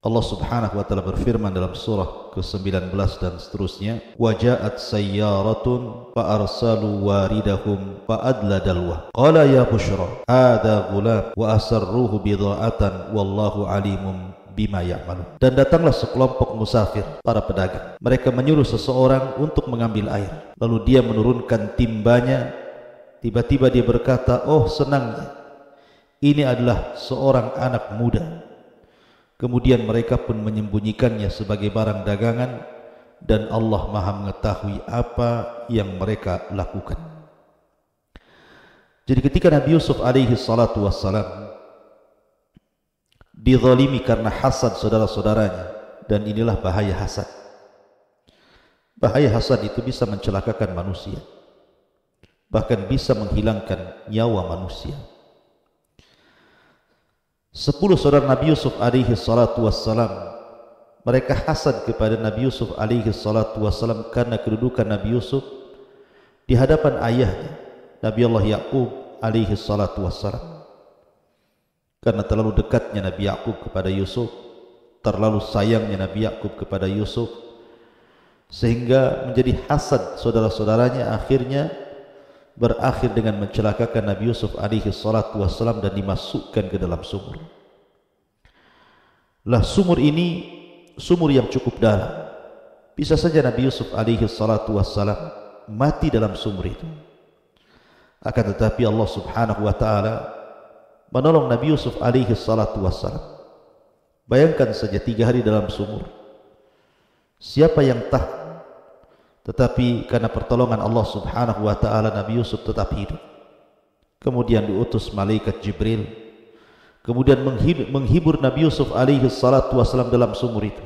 Allah Subhanahu wa taala berfirman dalam surah ke-19 dan seterusnya, waja'at sayyaratun fa arsalu waridahum fa adla dalwa qala ya bushra hadha ghulam wa asarruhu bidha'atan wallahu alimum bima ya'malun. Dan datanglah sekelompok musafir, para pedagang. Mereka menyuruh seseorang untuk mengambil air. Lalu dia menurunkan timbanya. Tiba-tiba dia berkata, oh senangnya, ini adalah seorang anak muda. Kemudian mereka pun menyembunyikannya sebagai barang dagangan, dan Allah Maha mengetahui apa yang mereka lakukan. Jadi ketika Nabi Yusuf alaihi salatu wassalam dizalimi karena hasad saudara-saudaranya, dan inilah bahaya hasad. Bahaya hasad itu bisa mencelakakan manusia, bahkan bisa menghilangkan nyawa manusia. 10 saudara Nabi Yusuf alaihi salatu wassalam, mereka hasad kepada Nabi Yusuf alaihi salatu wassalam karena kedudukan Nabi Yusuf di hadapan ayahnya Nabi Allah Ya'qub alaihi salatu wassalam. Karena terlalu dekatnya Nabi Ya'qub kepada Yusuf, terlalu sayangnya Nabi Ya'qub kepada Yusuf, sehingga menjadi hasad saudara-saudaranya, akhirnya berakhir dengan mencelakakan Nabi Yusuf alaihi salatu wassalam dan dimasukkan ke dalam sumur. Lah sumur ini sumur yang cukup dalam. Bisa saja Nabi Yusuf alaihi salatu wassalam mati dalam sumur itu. Akan tetapi Allah Subhanahu wa taala menolong Nabi Yusuf alaihi salatu wassalam. Bayangkan saja 3 hari dalam sumur. Siapa yang tahu? Tetapi karena pertolongan Allah Subhanahu wa taala, Nabi Yusuf tetap hidup. Kemudian diutus malaikat Jibril, kemudian menghibur Nabi Yusuf alaihi salatu wassalam dalam sumur itu.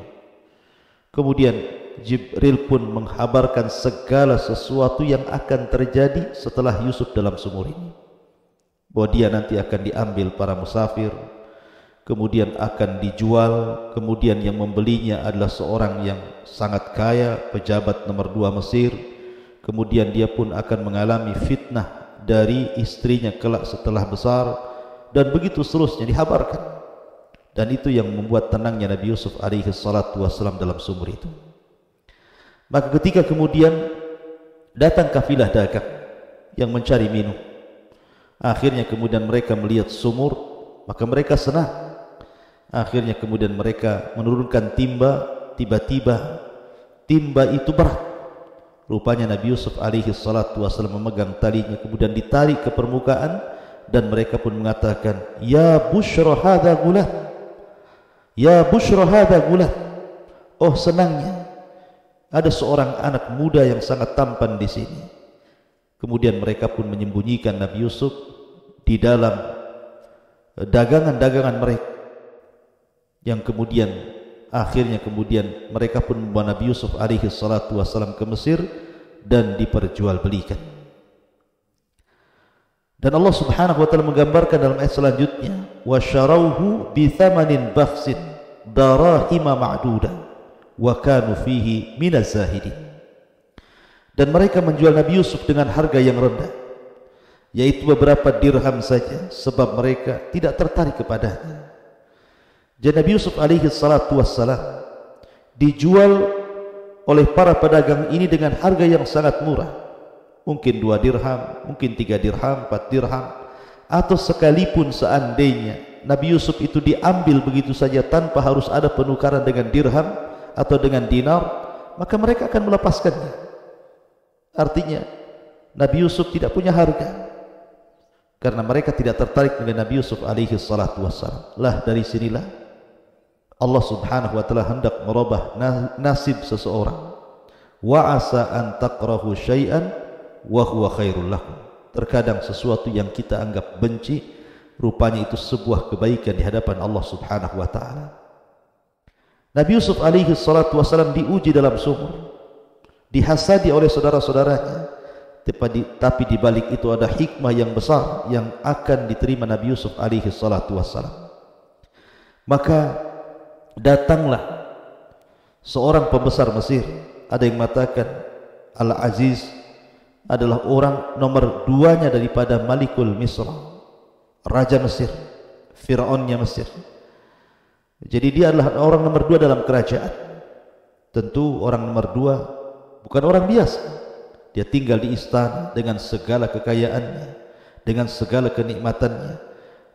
Kemudian Jibril pun menghabarkan segala sesuatu yang akan terjadi setelah Yusuf dalam sumur ini, bahwa dia nanti akan diambil para musafir, kemudian akan dijual, kemudian yang membelinya adalah seorang yang sangat kaya, pejabat nomor 2 Mesir. Kemudian dia pun akan mengalami fitnah dari istrinya kelak setelah besar, dan begitu seterusnya dihabarkan. Dan itu yang membuat tenangnya Nabi Yusuf alaihi salatu wassalam dalam sumur itu. Maka ketika kemudian datang kafilah dagang yang mencari minum, akhirnya kemudian mereka melihat sumur, maka mereka senang. Akhirnya kemudian mereka menurunkan timba. Tiba-tiba timba itu berat. Rupanya Nabi Yusuf alaihi salatu wassalam memegang talinya, kemudian ditarik ke permukaan, dan mereka pun mengatakan, ya bushra hadha gulam, ya bushra hadha gulam. Oh senangnya, ada seorang anak muda yang sangat tampan di sini. Kemudian mereka pun menyembunyikan Nabi Yusuf di dalam dagangan-dagangan mereka, yang kemudian akhirnya kemudian mereka pun membawa Nabi Yusuf alaihi salatu wassalam ke Mesir dan diperjualbelikan. Dan Allah Subhanahu wa taala menggambarkan dalam ayat selanjutnya, wa syarauhu bi thamanin bakhsin darahima ma'dudah wa kanu fihi minaz zahidin. Dan mereka menjual Nabi Yusuf dengan harga yang rendah, yaitu beberapa dirham saja, sebab mereka tidak tertarik kepadanya. Dan Nabi Yusuf alaihi salatu wassalam dijual oleh para pedagang ini dengan harga yang sangat murah. Mungkin 2 dirham, mungkin 3 dirham, 4 dirham, atau sekalipun seandainya Nabi Yusuf itu diambil begitu saja tanpa harus ada penukaran dengan dirham atau dengan dinar, maka mereka akan melepaskannya. Artinya Nabi Yusuf tidak punya harga, karena mereka tidak tertarik dengan Nabi Yusuf alaihi salatu wassalam. Lah dari sinilah Allah Subhanahu wa taala hendak merubah nasib seseorang. Wa asa an takrahu syai'an wa huwa khairul lakum. Terkadang sesuatu yang kita anggap benci, rupanya itu sebuah kebaikan di hadapan Allah Subhanahu wa taala. Nabi Yusuf alaihi salatu wassalam diuji dalam sumur, dihasadi oleh saudara-saudaranya, tapi di balik itu ada hikmah yang besar yang akan diterima Nabi Yusuf alaihi salatu wassalam. Maka datanglah seorang pembesar Mesir. Ada yang mengatakan Al-Aziz adalah orang nomor 2-nya daripada Malikul Misr, Raja Mesir, Fir'aunnya Mesir. Jadi dia adalah orang nomor 2 dalam kerajaan. Tentu orang nomor 2 bukan orang biasa. Dia tinggal di istana dengan segala kekayaannya, dengan segala kenikmatannya,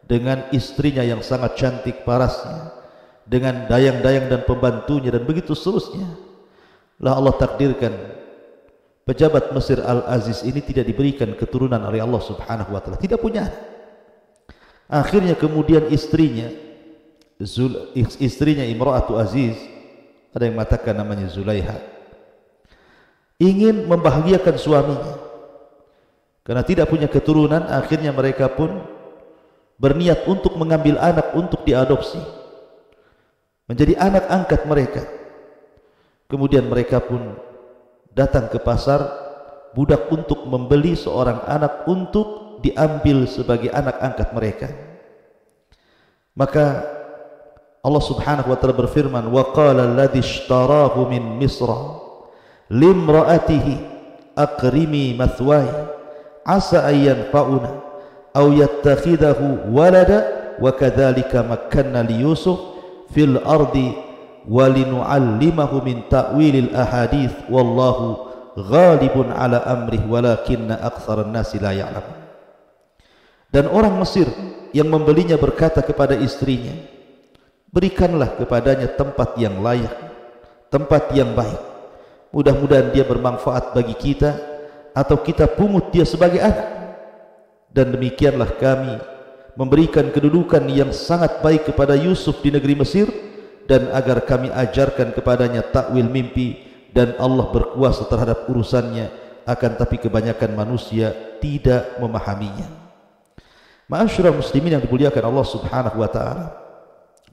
dengan istrinya yang sangat cantik parasnya, dengan dayang-dayang dan pembantunya, dan begitu seterusnya. Lah Allah takdirkan pejabat Mesir Al-Aziz ini tidak diberikan keturunan oleh Allah Subhanahu wa taala, tidak punya anak. Akhirnya kemudian istrinya Imra'atu Aziz, ada yang mengatakan namanya Zulaiha, ingin membahagiakan suaminya. Karena tidak punya keturunan, akhirnya mereka pun berniat untuk mengambil anak untuk diadopsi, menjadi anak angkat mereka. Kemudian mereka pun datang ke pasar budak untuk membeli seorang anak untuk diambil sebagai anak angkat mereka. Maka Allah Subhanahu wa taala berfirman, wa qala alladhi ishtarahu min Misra limra'atihi akrimi mathwaya asa an yanfa'una aw yattakhidahu walada wa kadzalika makkanna li Yusuf fil ardi wa linu'allimahu min ta'wilil ahadits wallahu ghalibun ala amrih walakinna aktsaran nasi la ya'lamun. Dan orang Mesir yang membelinya berkata kepada istrinya, berikanlah kepadanya tempat yang layak, tempat yang baik, mudah-mudahan dia bermanfaat bagi kita atau kita pungut dia sebagai anak. Dan demikianlah kami memberikan kedudukan yang sangat baik kepada Yusuf di negeri Mesir, dan agar kami ajarkan kepadanya takwil mimpi, dan Allah berkuasa terhadap urusannya, akan tapi kebanyakan manusia tidak memahaminya. Ma'asyiral muslimin yang dimuliakan Allah Subhanahu wa taala,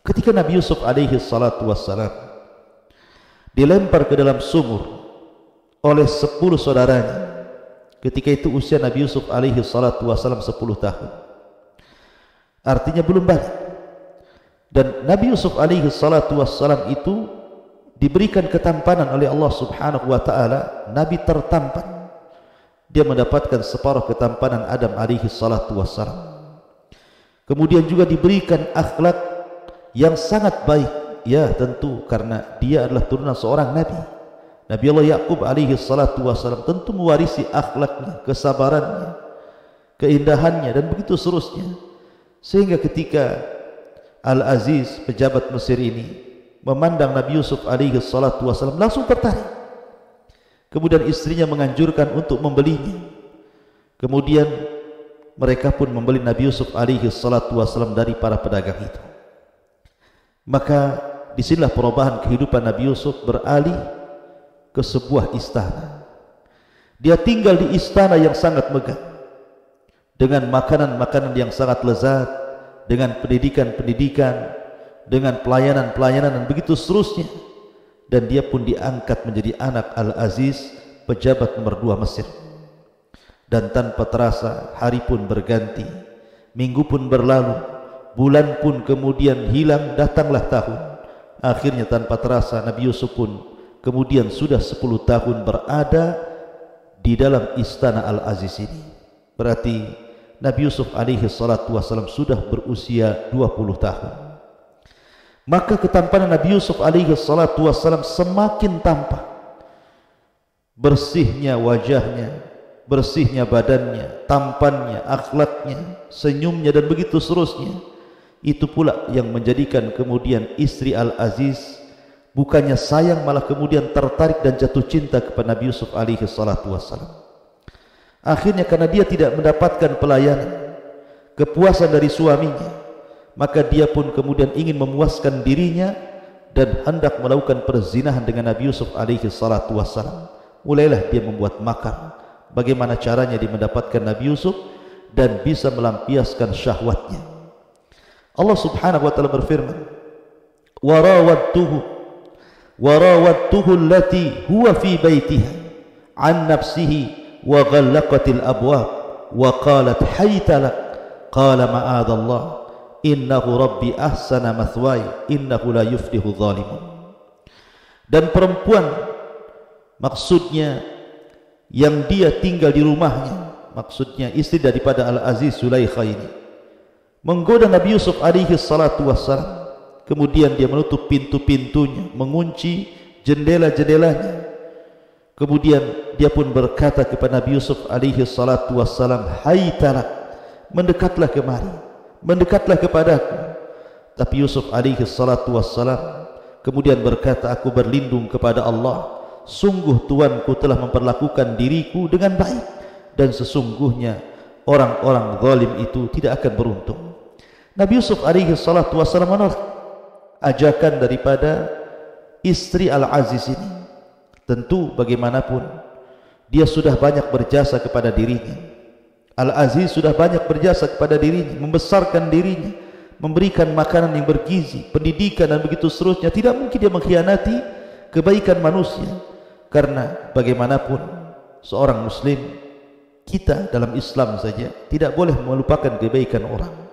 ketika Nabi Yusuf alaihi salatu wassalam dilempar ke dalam sumur oleh 10 saudaranya, ketika itu usia Nabi Yusuf alaihi salatu wassalam 10 tahun, artinya belum balik. Dan Nabi Yusuf alaihi salatu wassalam itu diberikan ketampanan oleh Allah Subhanahu wa taala, nabi tertampan. Dia mendapatkan separuh ketampanan Adam alaihi salatu wassalam. Kemudian juga diberikan akhlak yang sangat baik, ya tentu karena dia adalah turunan seorang nabi. Nabi Allah Yaqub alaihi salatu wassalam tentu mewarisi akhlaknya, kesabarannya, keindahannya, dan begitu seterusnya. Sehingga ketika Al-Aziz, pejabat Mesir ini, memandang Nabi Yusuf alaihi salatu wassalam, langsung tertarik. Kemudian istrinya menganjurkan untuk membelinya. Kemudian mereka pun membeli Nabi Yusuf alaihi salatu wassalam dari para pedagang itu. Maka disinilah perubahan kehidupan Nabi Yusuf beralih ke sebuah istana. Dia tinggal di istana yang sangat megah, dengan makanan-makanan yang sangat lezat, dengan pendidikan-pendidikan, dengan pelayanan-pelayanan, dan begitu seterusnya. Dan dia pun diangkat menjadi anak Al-Aziz, pejabat nomor 2 Mesir. Dan tanpa terasa hari pun berganti, minggu pun berlalu, bulan pun kemudian hilang, datanglah tahun. Akhirnya tanpa terasa Nabi Yusuf pun kemudian sudah 10 tahun berada di dalam istana Al-Aziz ini. Berarti Nabi Yusuf alaihi salatu wassalam sudah berusia 20 tahun. Maka ketampanan Nabi Yusuf alaihi salatu wassalam semakin tampak. Bersihnya wajahnya, bersihnya badannya, tampannya, akhlaknya, senyumnya, dan begitu seterusnya. Itu pula yang menjadikan kemudian istri Al-Aziz bukannya sayang, malah kemudian tertarik dan jatuh cinta kepada Nabi Yusuf alaihi salatu wassalam. Akhirnya karena dia tidak mendapatkan pelayanan, kepuasan dari suaminya, maka dia pun kemudian ingin memuaskan dirinya dan hendak melakukan perzinahan dengan Nabi Yusuf alaihi salatu wassalam. Mulailah dia membuat makar bagaimana caranya dia mendapatkan Nabi Yusuf dan bisa melampiaskan syahwatnya. Allah Subhanahu wa taala berfirman, warawadtuhu allati huwa fi baitiha an nafsihi wa ghallaqatil abwab wa qalat hayta lak qala ma'adallah innahu rabbi ahsana mathwaya innahu la yuflihu zalimun. Dan perempuan, maksudnya yang dia tinggal di rumahnya, maksudnya istri daripada Al-Aziz Zulaikha ini, menggoda Nabi Yusuf alaihi salatu wassalam kemudian dia menutup pintu-pintunya, mengunci jendela-jendelanya. Kemudian dia pun berkata kepada Nabi Yusuf alaihi salatu wassalam, "Hai Talak, mendekatlah kemari, mendekatlah kepadaku." Tapi Yusuf alaihi salatu wassalam kemudian berkata, "Aku berlindung kepada Allah, sungguh tuanku telah memperlakukan diriku dengan baik, dan sesungguhnya orang-orang zalim itu tidak akan beruntung." Nabi Yusuf alaihi salatu wassalam menolak ajakan daripada istri Al-Aziz ini. Tentu bagaimanapun dia sudah banyak berjasa kepada dirinya. Al-Aziz sudah banyak berjasa kepada dirinya, membesarkan dirinya, memberikan makanan yang bergizi, pendidikan dan begitu seterusnya. Tidak mungkin dia mengkhianati kebaikan manusia. Karena bagaimanapun seorang muslim, kita dalam Islam saja tidak boleh melupakan kebaikan orang.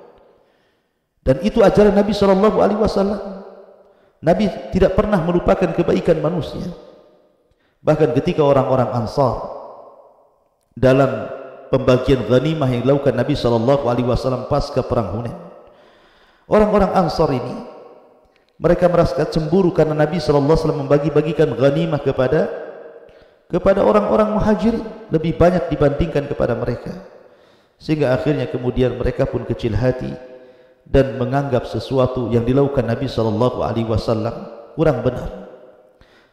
Dan itu ajaran Nabi SAW. Nabi tidak pernah melupakan kebaikan manusia. Bahkan ketika orang-orang Ansar dalam pembagian ghanimah yang dilakukan Nabi SAW pasca perang Hunain, orang-orang Ansar ini mereka merasa cemburu karena Nabi SAW membagi-bagikan ghanimah kepada orang-orang Muhajirin lebih banyak dibandingkan kepada mereka, sehingga akhirnya kemudian mereka pun kecil hati dan menganggap sesuatu yang dilakukan Nabi SAW kurang benar.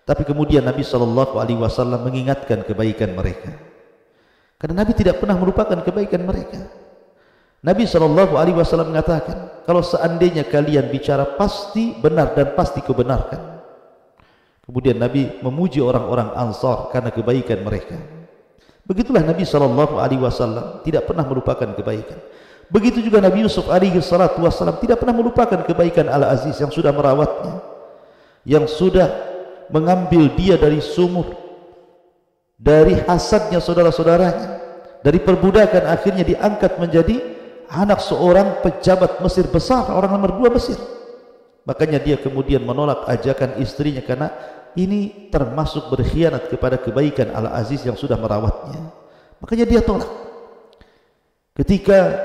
Tapi kemudian Nabi SAW mengingatkan kebaikan mereka, karena Nabi tidak pernah melupakan kebaikan mereka. Nabi SAW mengatakan, kalau seandainya kalian bicara pasti benar dan pasti kubenarkan. Kemudian Nabi memuji orang-orang Ansar karena kebaikan mereka. Begitulah Nabi SAW tidak pernah melupakan kebaikan. Begitu juga Nabi Yusuf SAW tidak pernah melupakan kebaikan Al-Aziz yang sudah merawatnya, yang sudah mengambil dia dari sumur, dari hasadnya saudara-saudaranya, dari perbudakan akhirnya diangkat menjadi anak seorang pejabat Mesir besar, orang nomor 2 Mesir. Makanya dia kemudian menolak ajakan istrinya karena ini termasuk berkhianat kepada kebaikan Al-Aziz yang sudah merawatnya. Makanya dia tolak. Ketika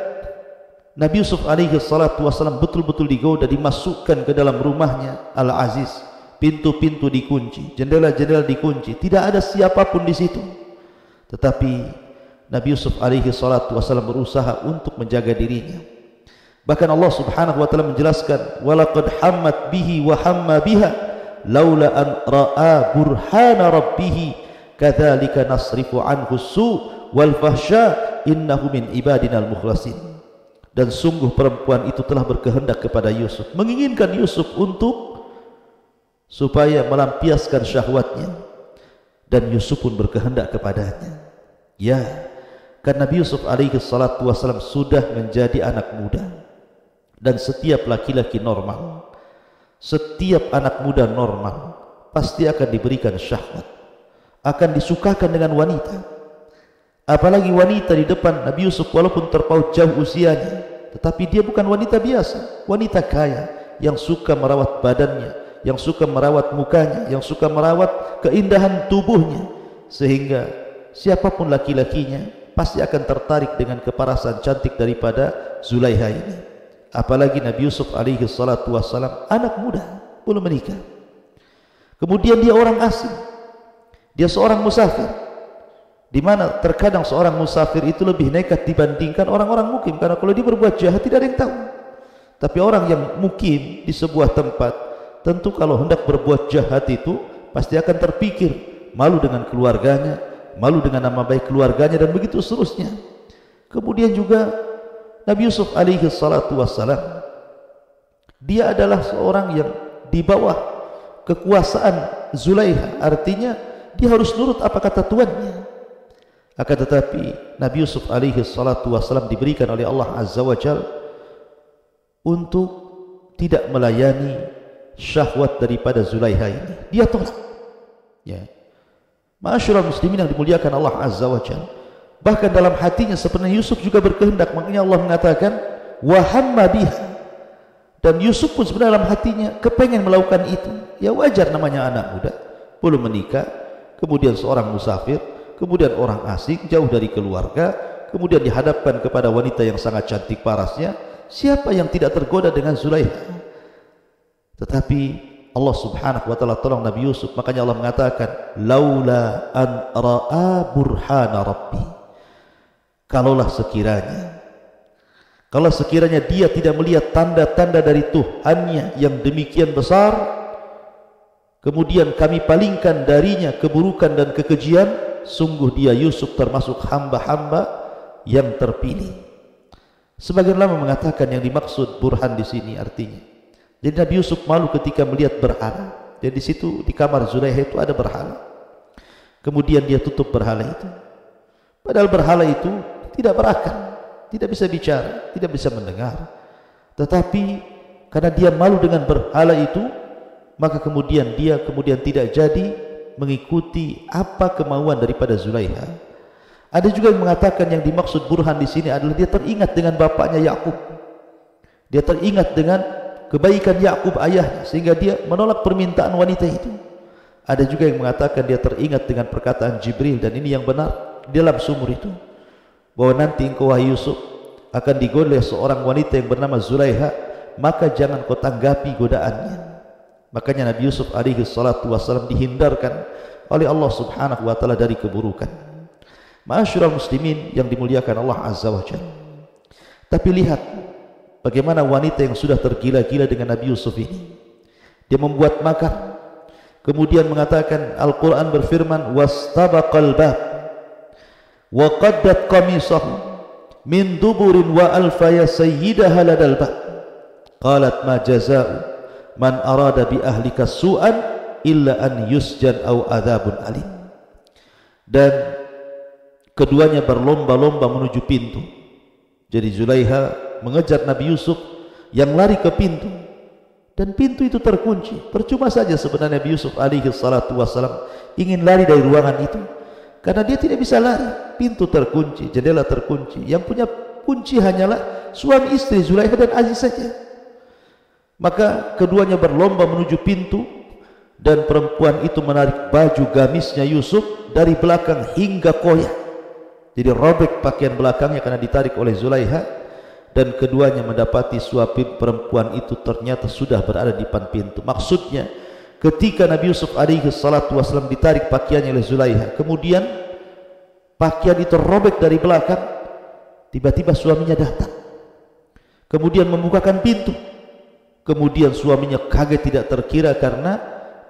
Nabi Yusuf alaihi salatu wassalam betul-betul digoda, dimasukkan ke dalam rumahnya Al-Aziz, pintu-pintu dikunci, jendela-jendela dikunci, tidak ada siapapun di situ. Tetapi Nabi Yusuf alaihi salatu wassalam berusaha untuk menjaga dirinya. Bahkan Allah Subhanahu wa taala menjelaskan, "Walaqad hammat bihi wa hamma biha laula an ra'a burhana rabbih kadzalika nasrifu anhu su' wal fahsya innahu min ibadinal mukhlasin." Dan sungguh perempuan itu telah berkehendak kepada Yusuf, menginginkan Yusuf supaya melampiaskan syahwatnya, dan Yusuf pun berkehendak kepadanya. Ya, karena Nabi Yusuf alaihi salatu wassalam sudah menjadi anak muda, dan setiap laki-laki normal, setiap anak muda normal pasti akan diberikan syahwat, akan disukakan dengan wanita. Apalagi wanita di depan Nabi Yusuf, walaupun terpaut jauh usianya, tetapi dia bukan wanita biasa, wanita kaya yang suka merawat badannya, yang suka merawat mukanya, yang suka merawat keindahan tubuhnya, sehingga siapapun laki-lakinya pasti akan tertarik dengan keparasan cantik daripada Zulaiha ini. Apalagi Nabi Yusuf alaihi salatu wassalam anak muda, belum menikah. Kemudian dia orang asing, dia seorang musafir, di mana terkadang seorang musafir itu lebih nekat dibandingkan orang-orang mukim, karena kalau dia berbuat jahat tidak ada yang tahu. Tapi orang yang mukim di sebuah tempat, tentu kalau hendak berbuat jahat itu pasti akan terpikir, malu dengan keluarganya, malu dengan nama baik keluarganya, dan begitu seterusnya. Kemudian juga Nabi Yusuf alaihi salatu wassalam, dia adalah seorang yang di bawah kekuasaan Zulaiha, artinya dia harus nurut apa kata tuannya. Akan tetapi Nabi Yusuf alaihi salatu wassalam diberikan oleh Allah Azza wa Jalla untuk tidak melayani syahwat daripada Zulaiha ini. Dia tolak. Ya, ma'asyiral muslimin yang dimuliakan Allah Azza wa Jalla, bahkan dalam hatinya sebenarnya Yusuf juga berkehendak. Makanya Allah mengatakan wa hamma biha, dan Yusuf pun sebenarnya dalam hatinya kepengen melakukan itu. Ya wajar, namanya anak muda, belum menikah, kemudian seorang musafir, kemudian orang asing, jauh dari keluarga, kemudian dihadapkan kepada wanita yang sangat cantik parasnya. Siapa yang tidak tergoda dengan Zulaiha? Tetapi Allah Subhanahu wa taala tolong Nabi Yusuf, makanya Allah mengatakan laula an ra'a burhana rabbi. Kalau sekiranya dia tidak melihat tanda-tanda dari Tuhannya yang demikian besar, kemudian kami palingkan darinya keburukan dan kekejian, sungguh dia Yusuf termasuk hamba-hamba yang terpilih. Sebagian ulama mengatakan yang dimaksud burhan di sini artinya, jadi Nabi Yusuf malu ketika melihat berhala. Dan di situ di kamar Zulaikha itu ada berhala. Kemudian dia tutup berhala itu. Padahal berhala itu tidak berakal, tidak bisa bicara, tidak bisa mendengar. Tetapi karena dia malu dengan berhala itu, maka kemudian dia tidak jadi mengikuti apa kemauan daripada Zulaikha. Ada juga yang mengatakan yang dimaksud burhan di sini adalah dia teringat dengan bapaknya Yakub. Dia teringat dengan kebaikan Yakub ayahnya sehingga dia menolak permintaan wanita itu. Ada juga yang mengatakan dia teringat dengan perkataan Jibril, dan ini yang benar dalam sumur itu, bahwa nanti engkau wahai Yusuf akan digoda oleh seorang wanita yang bernama Zulaikha, maka jangan kau tanggapi godaannya. Makanya Nabi Yusuf alaihi salatu wassalam dihindarkan oleh Allah Subhanahu wa taala dari keburukan. Ma'asyiral muslimin yang dimuliakan Allah Azza wa Jalla. Tapi lihat bagaimana wanita yang sudah tergila-gila dengan Nabi Yusuf ini. Dia membuat makar. Kemudian mengatakan, Al-Quran berfirman, wastabaqal bab wa qaddat qamisahu min duburin wa alfaya sayyidaha ladal bab qalat ma jaza'u man arada bi ahlika su'an illa an yusjan aw adzabun alim. Dan keduanya berlomba-lomba menuju pintu. Jadi Zulaikha mengejar Nabi Yusuf yang lari ke pintu, dan pintu itu terkunci. Percuma saja sebenarnya Nabi Yusuf alaihi salatu wassalam ingin lari dari ruangan itu, karena dia tidak bisa lari. Pintu terkunci, jendela terkunci. Yang punya kunci hanyalah suami istri Zulaikha dan Aziz saja. Maka keduanya berlomba menuju pintu, dan perempuan itu menarik baju gamisnya Yusuf dari belakang hingga koyak. Jadi robek pakaian belakangnya karena ditarik oleh Zulaikha, dan keduanya mendapati suami perempuan itu ternyata sudah berada di depan pintu. Maksudnya ketika Nabi Yusuf alaihi salatu wasallam ditarik pakaiannya oleh Zulaikha, kemudian pakaian itu robek dari belakang, tiba-tiba suaminya datang, kemudian membukakan pintu. Kemudian suaminya kaget tidak terkira karena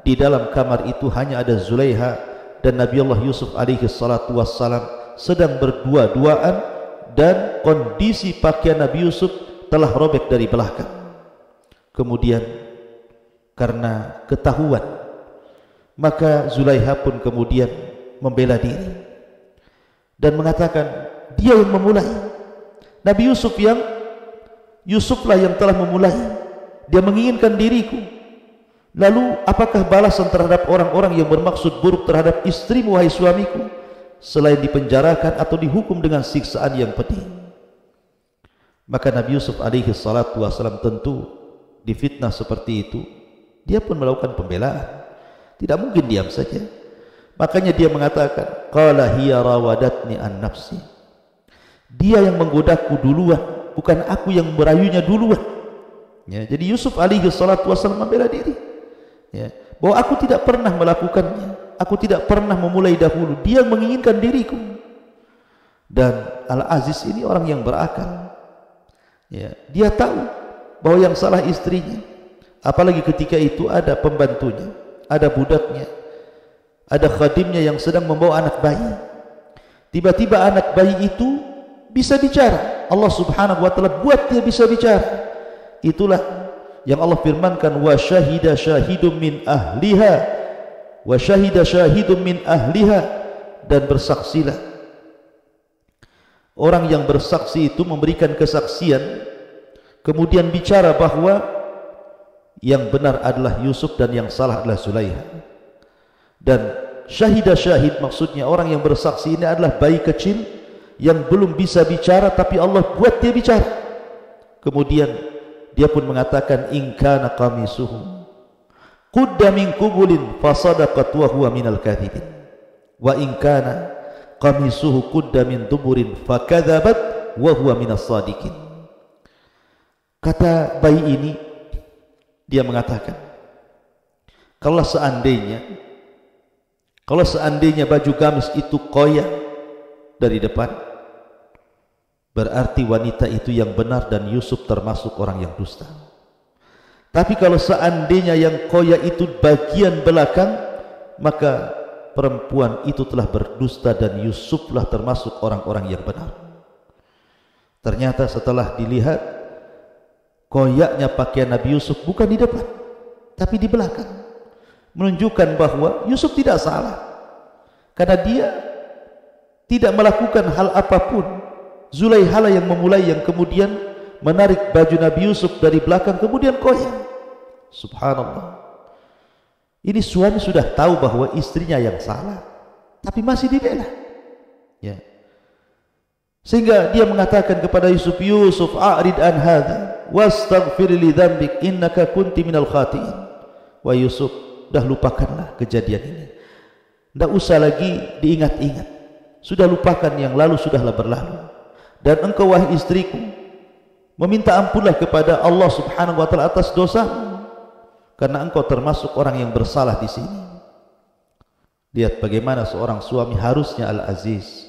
di dalam kamar itu hanya ada Zulaikha dan Nabi Allah Yusuf alaihi salatu wassalam sedang berdua-duaan, dan kondisi pakaian Nabi Yusuf telah robek dari belakang. Kemudian karena ketahuan, maka Zulaikha pun kemudian membela diri dan mengatakan dia yang memulai. Nabi Yusuflah yang telah memulai. Dia menginginkan diriku. Lalu apakah balasan terhadap orang-orang yang bermaksud buruk terhadap istrimu wahai suamiku, selain dipenjarakan atau dihukum dengan siksaan yang pedih? Maka Nabi Yusuf alaihi salatu wassalam tentu difitnah seperti itu, dia pun melakukan pembelaan. Tidak mungkin diam saja. Makanya dia mengatakan, qala hiya rawadatni an nafsi. Dia yang menggodaku duluan, bukan aku yang merayunya duluan. Ya, jadi Yusuf alaihi salatu wassalam membela diri. Ya, bahwa aku tidak pernah melakukannya, aku tidak pernah memulai dahulu, dia menginginkan diriku. Dan Al-Aziz ini orang yang berakal. Ya, dia tahu bahwa yang salah istrinya, apalagi ketika itu ada pembantunya, ada budaknya, ada khadimnya yang sedang membawa anak bayi. Tiba-tiba anak bayi itu bisa bicara. Allah Subhanahu wa taala buat dia bisa bicara. Itulah yang Allah firmankan, wa syahida syahidum min ahliha, wa syahida syahidum min ahliha, dan bersaksilah. Orang yang bersaksi itu memberikan kesaksian, kemudian bicara bahwa yang benar adalah Yusuf dan yang salah adalah Zulaikha. Dan syahida syahid maksudnya orang yang bersaksi ini adalah bayi kecil yang belum bisa bicara, tapi Allah buat dia bicara. Kemudian dia pun mengatakan, in kana qamisuhu qudda min qubulin fasadaqat wa huwa minal kadhibin, wa in kana qamisuhu qudda min duburin fakadzabat wa huwa minas sadiqin. Kata bayi ini, dia mengatakan, kalau seandainya baju gamis itu koyak dari depan, berarti wanita itu yang benar dan Yusuf termasuk orang yang dusta. Tapi kalau seandainya yang koyak itu bagian belakang, maka perempuan itu telah berdusta dan Yusuflah termasuk orang-orang yang benar. Ternyata setelah dilihat, koyaknya pakaian Nabi Yusuf bukan di depan, tapi di belakang, menunjukkan bahwa Yusuf tidak salah, karena dia tidak melakukan hal apapun. Zulaiha yang memulai, yang kemudian menarik baju Nabi Yusuf dari belakang kemudian koyak. Subhanallah. Ini suami sudah tahu bahwa istrinya yang salah, tapi masih dibela. Ya. Sehingga dia mengatakan kepada Yusuf, Yusuf, a'rid an hadza wastaghfir li dzambik innaka kunti minal khati'in. Wahai Yusuf, dah lupakanlah kejadian ini. Tidak usah lagi diingat-ingat. Sudah lupakan yang lalu, sudahlah berlalu. Dan engkau wahai istriku, meminta ampunlah kepada Allah Subhanahu wa taala atas dosamu, karena engkau termasuk orang yang bersalah di sini. Lihat bagaimana seorang suami harusnya Al-Aziz.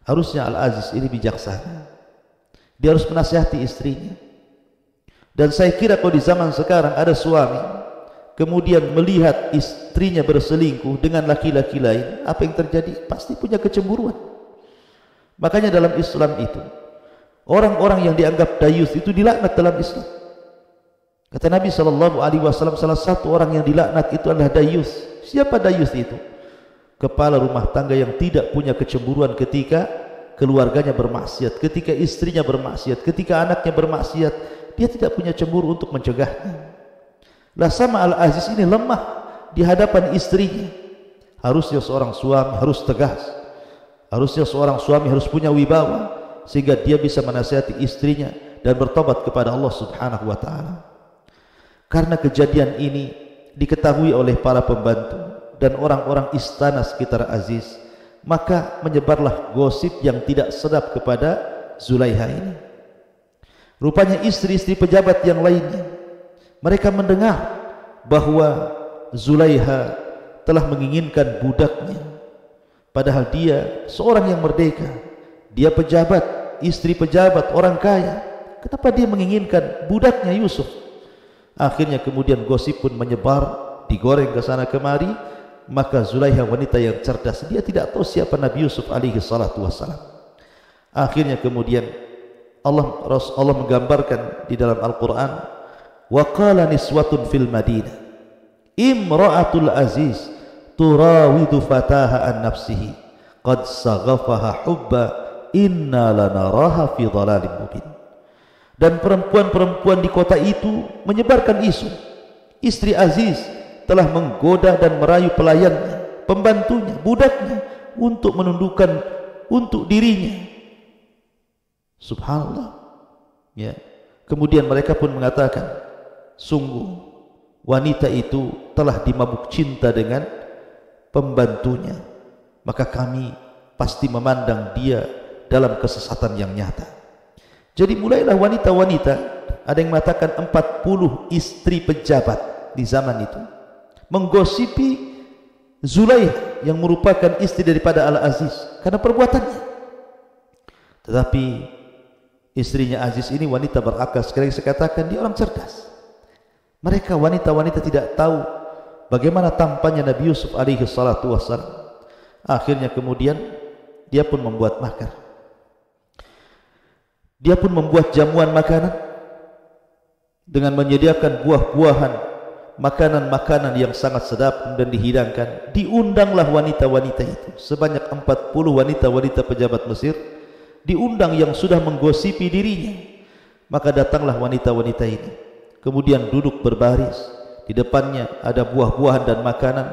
Harusnya Al-Aziz ini bijaksana. Dia harus menasihati istrinya. Dan saya kira kalau di zaman sekarang ada suami kemudian melihat istrinya berselingkuh dengan laki-laki lain, apa yang terjadi? Pasti punya kecemburuan. Makanya dalam Islam itu, orang-orang yang dianggap dayus itu dilaknat dalam Islam. Kata Nabi SAW, salah satu orang yang dilaknat itu adalah dayus. Siapa dayus itu? Kepala rumah tangga yang tidak punya kecemburuan ketika keluarganya bermaksiat, ketika istrinya bermaksiat, ketika anaknya bermaksiat, dia tidak punya cemburu untuk mencegahnya. Lah sama Al-Aziz ini lemah di hadapan istrinya. Harusnya seorang suami harus tegas. Harusnya seorang suami harus punya wibawa sehingga dia bisa menasihati istrinya dan bertobat kepada Allah Subhanahu wa taala. Karena kejadian ini diketahui oleh para pembantu dan orang-orang istana sekitar Aziz, maka menyebarlah gosip yang tidak sedap kepada Zulaiha ini. Rupanya istri-istri pejabat yang lainnya, mereka mendengar bahwa Zulaiha telah menginginkan budaknya, padahal dia seorang yang merdeka, dia pejabat, istri pejabat, orang kaya. Kenapa dia menginginkan budaknya Yusuf? Akhirnya kemudian gosip pun menyebar, digoreng ke sana kemari. Maka Zulaiha wanita yang cerdas, dia tidak tahu siapa Nabi Yusuf alaihi salatu wassalam. Akhirnya kemudian Allah menggambarkan di dalam Al-Quran, wa qala niswatun fil madinah imra'atul aziz turawidu fataha an nafsihi qad saghafaha hubba inna lanaraha fi dhalalin mubin. Dan perempuan-perempuan di kota itu menyebarkan isu, istri Aziz telah menggoda dan merayu pelayannya, pembantunya, budaknya untuk menundukkan untuk dirinya. Subhanallah. Ya. Kemudian mereka pun mengatakan, sungguh wanita itu telah dimabuk cinta dengan pembantunya, maka kami pasti memandang dia dalam kesesatan yang nyata. Jadi mulailah wanita-wanita, ada yang mengatakan 40 istri pejabat di zaman itu menggosipi Zulaiha yang merupakan istri daripada Al-Aziz karena perbuatannya. Tetapi istrinya Aziz ini wanita berakal, sekali saya katakan dia orang cerdas. Mereka wanita-wanita tidak tahu bagaimana tampannya Nabi Yusuf alaihi salatu wassalam. Akhirnya kemudian dia pun membuat makar. Dia pun membuat jamuan makanan dengan menyediakan buah-buahan, makanan-makanan yang sangat sedap dan dihidangkan. Diundanglah wanita-wanita itu, sebanyak 40 wanita-wanita pejabat Mesir diundang yang sudah menggosipi dirinya. Maka datanglah wanita-wanita ini, kemudian duduk berbaris, di depannya ada buah-buahan dan makanan,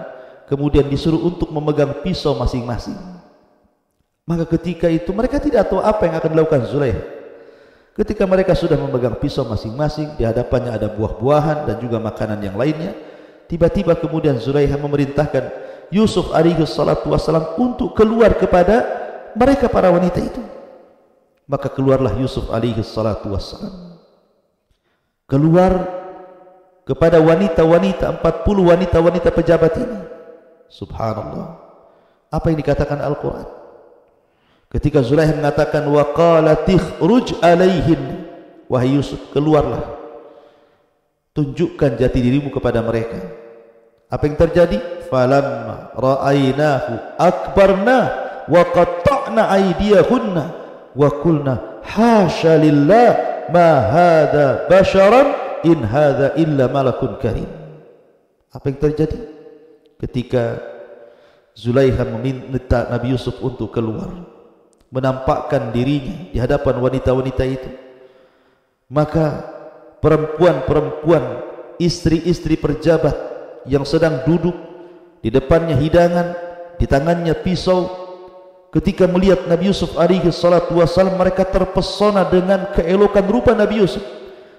kemudian disuruh untuk memegang pisau masing-masing. Maka ketika itu mereka tidak tahu apa yang akan dilakukan Zulaiha. Ketika mereka sudah memegang pisau masing-masing, di hadapannya ada buah-buahan dan juga makanan yang lainnya, tiba-tiba kemudian Zulaiha memerintahkan Yusuf alaihi salatu wassalam untuk keluar kepada mereka para wanita itu. Maka keluarlah Yusuf alaihi salatu wassalam. Keluar kepada wanita-wanita, 40 wanita-wanita pejabat ini. Subhanallah. Apa yang dikatakan Al-Quran? Ketika Zulaikha mengatakan wa qalat ikhruj alaihin, wahai Yusuf, keluarlah, tunjukkan jati dirimu kepada mereka. Apa yang terjadi? Falamma ra'ainahu akbarna wa qatta'na aydiyahunna wa qulna hasya lillah ma hadha basharan in hadha illa malakun karim. Apa yang terjadi ketika Zulaikha meminta Nabi Yusuf untuk keluar, menampakkan dirinya di hadapan wanita-wanita itu? Maka perempuan-perempuan, istri-istri pejabat yang sedang duduk di depannya hidangan, di tangannya pisau, ketika melihat Nabi Yusuf alaihi salatu wassalam, mereka terpesona dengan keelokan rupa Nabi Yusuf,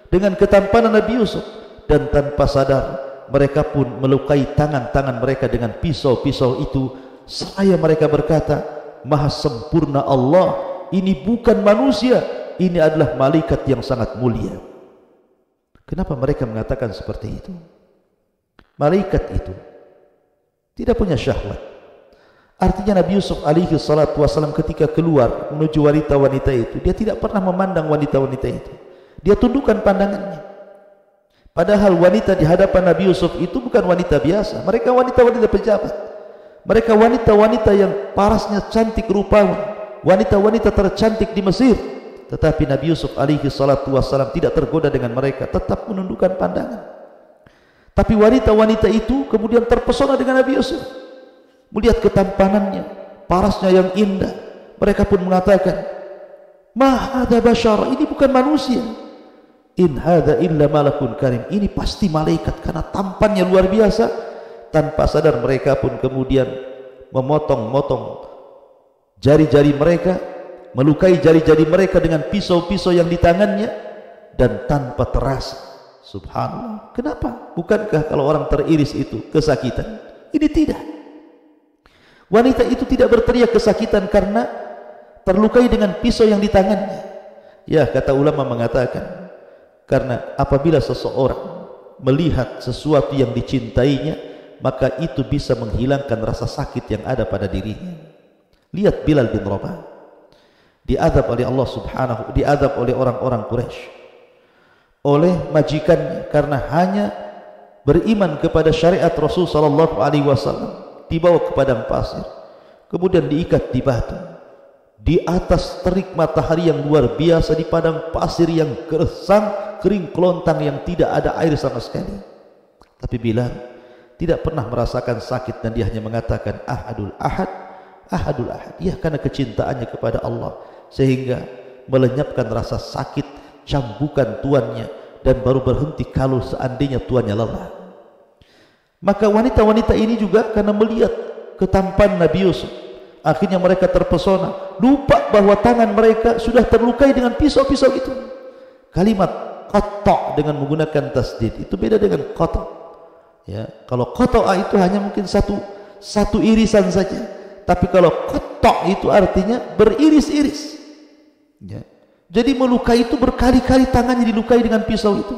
dengan ketampanan Nabi Yusuf, dan tanpa sadar mereka pun melukai tangan-tangan mereka dengan pisau-pisau itu. Seraya mereka berkata, maha sempurna Allah, ini bukan manusia, ini adalah malaikat yang sangat mulia. Kenapa mereka mengatakan seperti itu? Malaikat itu tidak punya syahwat. Artinya Nabi Yusuf alaihi salatu wassalam ketika keluar menuju wanita-wanita itu, dia tidak pernah memandang wanita-wanita itu. Dia tundukkan pandangannya. Padahal wanita di hadapan Nabi Yusuf itu bukan wanita biasa. Mereka wanita-wanita pejabat. Mereka wanita-wanita yang parasnya cantik rupawan, wanita-wanita tercantik di Mesir. Tetapi Nabi Yusuf alaihi salatu wassalam tidak tergoda dengan mereka, tetap menundukkan pandangan. Tapi wanita-wanita itu kemudian terpesona dengan Nabi Yusuf, melihat ketampanannya, parasnya yang indah. Mereka pun mengatakan, ma hadza bashar, ini bukan manusia, in hadza illa malakun karim, ini pasti malaikat karena tampannya luar biasa. Tanpa sadar mereka pun kemudian memotong-motong jari-jari mereka, melukai jari-jari mereka dengan pisau-pisau yang di tangannya, dan tanpa terasa. Subhanallah. Kenapa? Bukankah kalau orang teriris itu kesakitan? Ini tidak. Wanita itu tidak berteriak kesakitan karena terlukai dengan pisau yang di tangannya. Ya, kata ulama mengatakan, karena apabila seseorang melihat sesuatu yang dicintainya, maka itu bisa menghilangkan rasa sakit yang ada pada dirinya. Lihat Bilal bin Rabah diazab oleh Allah Subhanahu, diazab oleh orang-orang Quraisy, oleh majikannya karena hanya beriman kepada syariat Rasul sallallahu alaihi wasallam. Dibawa ke padang pasir, kemudian diikat di batu di atas terik matahari yang luar biasa, di padang pasir yang gersang, kering kelontang, yang tidak ada air sama sekali. Tapi Bilal tidak pernah merasakan sakit, dan dia hanya mengatakan ahadul ahad, ahadul ahad. Ya, karena kecintaannya kepada Allah sehingga melenyapkan rasa sakit cambukan tuannya, dan baru berhenti kalau seandainya tuannya lelah. Maka wanita-wanita ini juga karena melihat ketampan Nabi Yusuf, akhirnya mereka terpesona, lupa bahwa tangan mereka sudah terlukai dengan pisau-pisau itu. Kalimat qatta' dengan menggunakan tasdid itu beda dengan qata'. Ya, kalau qata'a itu hanya mungkin satu irisan saja, tapi kalau qatta' itu artinya beriris-iris. Ya. Jadi melukai itu berkali-kali, tangannya dilukai dengan pisau itu,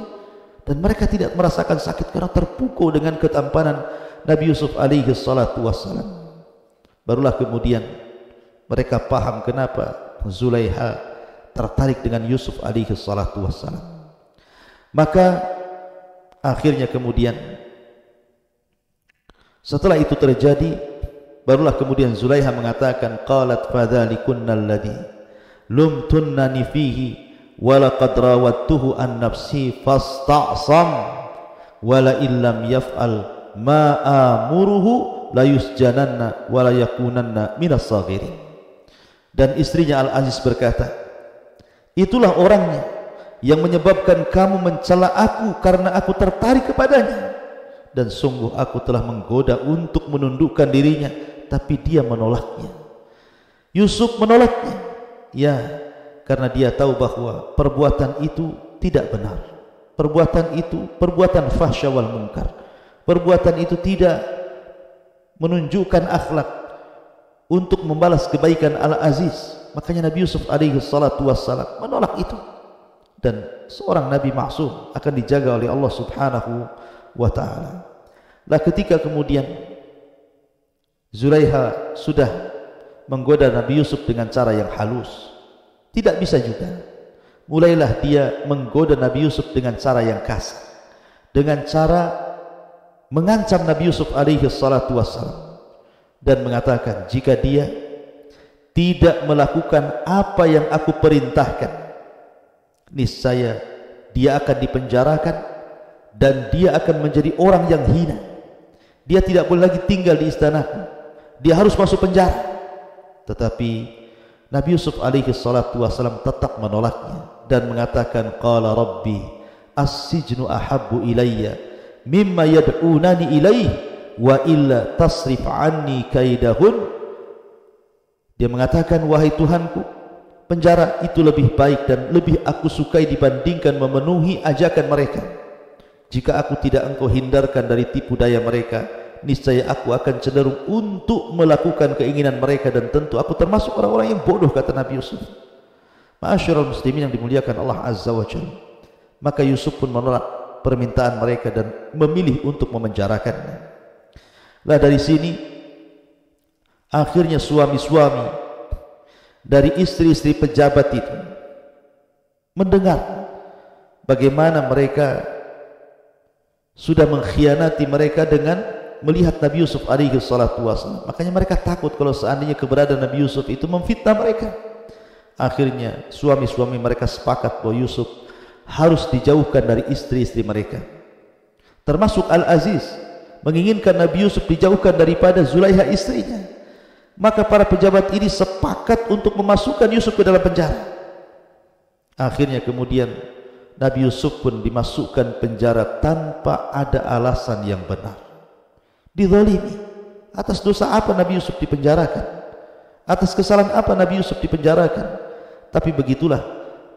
dan mereka tidak merasakan sakit karena terpukul dengan ketampanan Nabi Yusuf alaihi salatu wassalam. Barulah kemudian mereka paham kenapa Zulaikha tertarik dengan Yusuf alaihi salatu wassalam. Maka akhirnya kemudian setelah itu terjadi, barulah kemudian Zulaikha mengatakan, qalat fadzalikunna alladhi lumtunnani fihi wa laqad rawattuhu an nafsi fasta'sam wa la illam yaf'al ma amuruhu la yusjananna wa la yakunanna minas saghirin. Dan istrinya Al-Aziz berkata, itulah orangnya yang menyebabkan kamu mencela aku karena aku tertarik kepadanya, dan sungguh aku telah menggoda untuk menundukkan dirinya, tapi dia menolaknya. Yusuf menolaknya, ya, karena dia tahu bahwa perbuatan itu tidak benar. Perbuatan itu perbuatan fahsya wal munkar. Perbuatan itu tidak menunjukkan akhlak untuk membalas kebaikan Al-Aziz. Makanya Nabi Yusuf alaihi salatu wassalam menolak itu. dan seorang nabi maksum akan dijaga oleh Allah Subhanahu wa taala. Lah ketika kemudian Zulaiha sudah menggoda Nabi Yusuf dengan cara yang halus, tidak bisa juga. Mulailah dia menggoda Nabi Yusuf dengan cara yang kasar, dengan cara mengancam Nabi Yusuf alaihi salatu wassalam, dan mengatakan jika dia tidak melakukan apa yang aku perintahkan, niscaya dia akan dipenjarakan dan dia akan menjadi orang yang hina. Dia tidak boleh lagi tinggal di istanaku, dia harus masuk penjara. Tetapi Nabi Yusuf alaihi salatu wassalam tetap menolaknya dan mengatakan, qala rabbi as-sijnu ahabbu ilayya mimma yad'unani ilaih wa illa tasrif anni kaidahun. Dia mengatakan, wahai Tuhanku, penjara itu lebih baik dan lebih aku sukai dibandingkan memenuhi ajakan mereka. Jika aku tidak engkau hindarkan dari tipu daya mereka, niscaya aku akan cenderung untuk melakukan keinginan mereka, dan tentu aku termasuk orang-orang yang bodoh, kata Nabi Yusuf. Ma'asyiral muslimin yang dimuliakan Allah Azza wa Jalla. Maka Yusuf pun menolak permintaan mereka dan memilih untuk memenjarakannya. Lah dari sini akhirnya suami-suami dari istri-istri pejabat itu mendengar bagaimana mereka sudah mengkhianati mereka dengan melihat Nabi Yusuf alaihi salatu wassalam. Makanya mereka takut kalau seandainya keberadaan Nabi Yusuf itu memfitnah mereka. Akhirnya suami-suami mereka sepakat bahwa Yusuf harus dijauhkan dari istri-istri mereka. Termasuk Al-Aziz menginginkan Nabi Yusuf dijauhkan daripada Zulaiha istrinya. Maka para pejabat ini sepakat untuk memasukkan Yusuf ke dalam penjara. Akhirnya kemudian Nabi Yusuf pun dimasukkan penjara tanpa ada alasan yang benar. Dizalimi. Atas dosa apa Nabi Yusuf dipenjarakan? Atas kesalahan apa Nabi Yusuf dipenjarakan? Tapi begitulah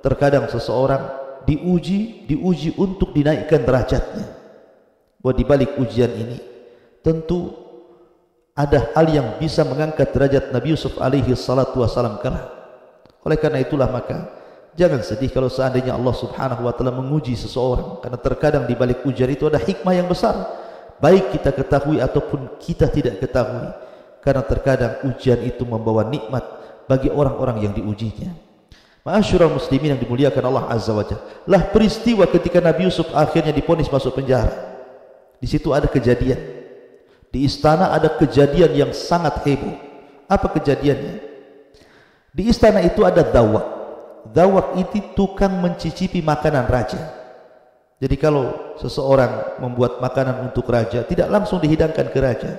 terkadang seseorang diuji untuk dinaikkan derajatnya. Bahwa di balik ujian ini tentu ada hal yang bisa mengangkat derajat Nabi Yusuf alaihi salatu wassalam kelak. Oleh karena itulah maka jangan sedih kalau seandainya Allah Subhanahu wa taala menguji seseorang, karena terkadang di balik ujian itu ada hikmah yang besar, baik kita ketahui ataupun kita tidak ketahui. Karena terkadang ujian itu membawa nikmat bagi orang-orang yang diujinya. Ma'asyiral muslimin yang dimuliakan Allah Azza wa Jalla. Lah peristiwa ketika Nabi Yusuf akhirnya divonis masuk penjara. Di situ ada kejadian. Di istana ada kejadian yang sangat heboh. Apa kejadiannya? Di istana itu ada dawak. Dawak itu tukang mencicipi makanan raja. Jadi kalau seseorang membuat makanan untuk raja, tidak langsung dihidangkan ke raja,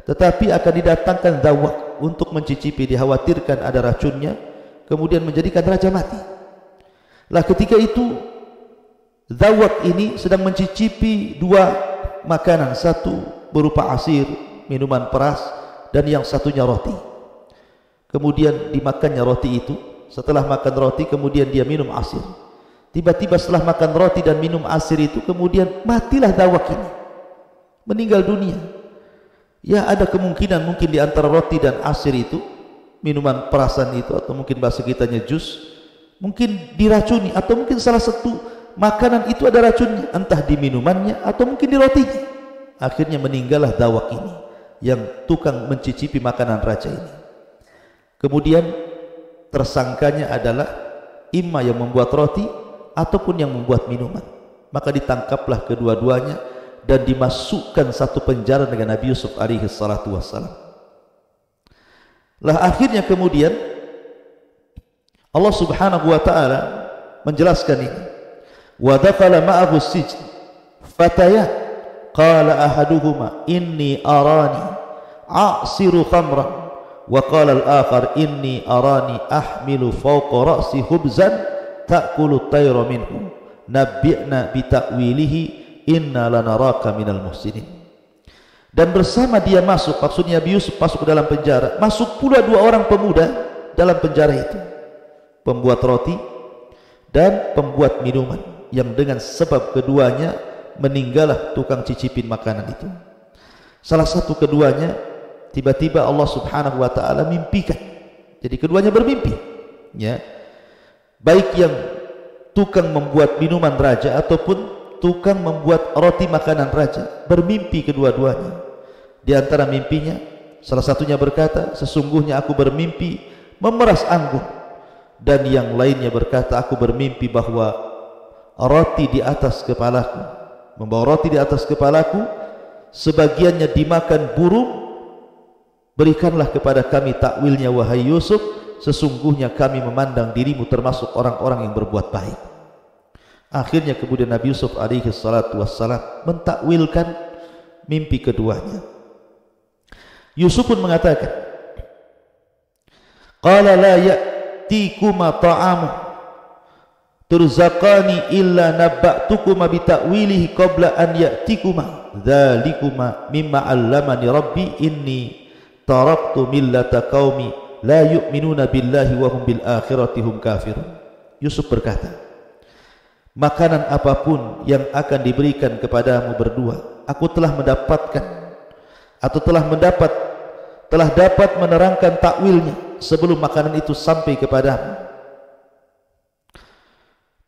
tetapi akan didatangkan dawak untuk mencicipi. Dikhawatirkan ada racunnya, kemudian menjadikan raja mati. Lah ketika itu dawak ini sedang mencicipi dua makanan, satu berupa asir, minuman peras, dan yang satunya roti. Kemudian dimakannya roti itu. Setelah makan roti kemudian dia minum asir. Tiba-tiba setelah makan roti dan minum asir itu kemudian matilah dawak ini, meninggal dunia. Ya ada kemungkinan mungkin di antara roti dan asir itu, minuman perasan itu, atau mungkin bahasa kitanya jus, mungkin diracuni, atau mungkin salah satu makanan itu ada racunnya, entah di minumannya atau mungkin di rotinya. Akhirnya meninggallah dawak ini yang tukang mencicipi makanan raja ini. Kemudian tersangkanya adalah imma yang membuat roti ataupun yang membuat minuman. Maka ditangkaplah kedua-duanya dan dimasukkan satu penjara dengan Nabi Yusuf alaihi salatu wassalam. Lah akhirnya kemudian Allah Subhanahu wa taala menjelaskan ini. Wa dakhala ma'ahu sijn fatayat qala ahaduhuma inni arani a'siru khamran wa qala al-akhar inni arani ahmilu fawqa ra'si khubzan ta'kulu at-tayra minhu nabbi'na bi ta'wilihi inna lanaraka minal muhsinin. Dan bersama dia masuk, maksudnya Nabi Yusuf masuk ke dalam penjara, masuk pula dua orang pemuda dalam penjara itu, pembuat roti dan pembuat minuman, yang dengan sebab keduanya meninggallah tukang cicipin makanan itu. Salah satu keduanya tiba-tiba Allah Subhanahu wa taala mimpikan. Jadi keduanya bermimpi, ya. Baik yang tukang membuat minuman raja ataupun tukang membuat roti makanan raja, bermimpi kedua-duanya. Di antara mimpinya, salah satunya berkata, sesungguhnya aku bermimpi memeras anggur, dan yang lainnya berkata, aku bermimpi bahwa roti di atas kepalaku, membawa roti di atas kepalaku, sebagiannya dimakan burung. Berikanlah kepada kami takwilnya wahai Yusuf, sesungguhnya kami memandang dirimu termasuk orang-orang yang berbuat baik. Akhirnya kemudian Nabi Yusuf alaihi salatu wassalam mentakwilkan mimpi keduanya. Yusuf pun mengatakan, qala la ya'tikuma ta'amu turzaqani illa nabba'tukuma bita'wilihi qabla an ya'tikuma dhalikuma mimma 'allamani rabbi inni taraktu millata qaumi la yu'minuna billahi wa hum bil akhirati hum kafirun. Yusuf berkata, makanan apapun yang akan diberikan kepadamu berdua, aku telah mendapatkan atau telah dapat menerangkan takwilnya sebelum makanan itu sampai kepadamu.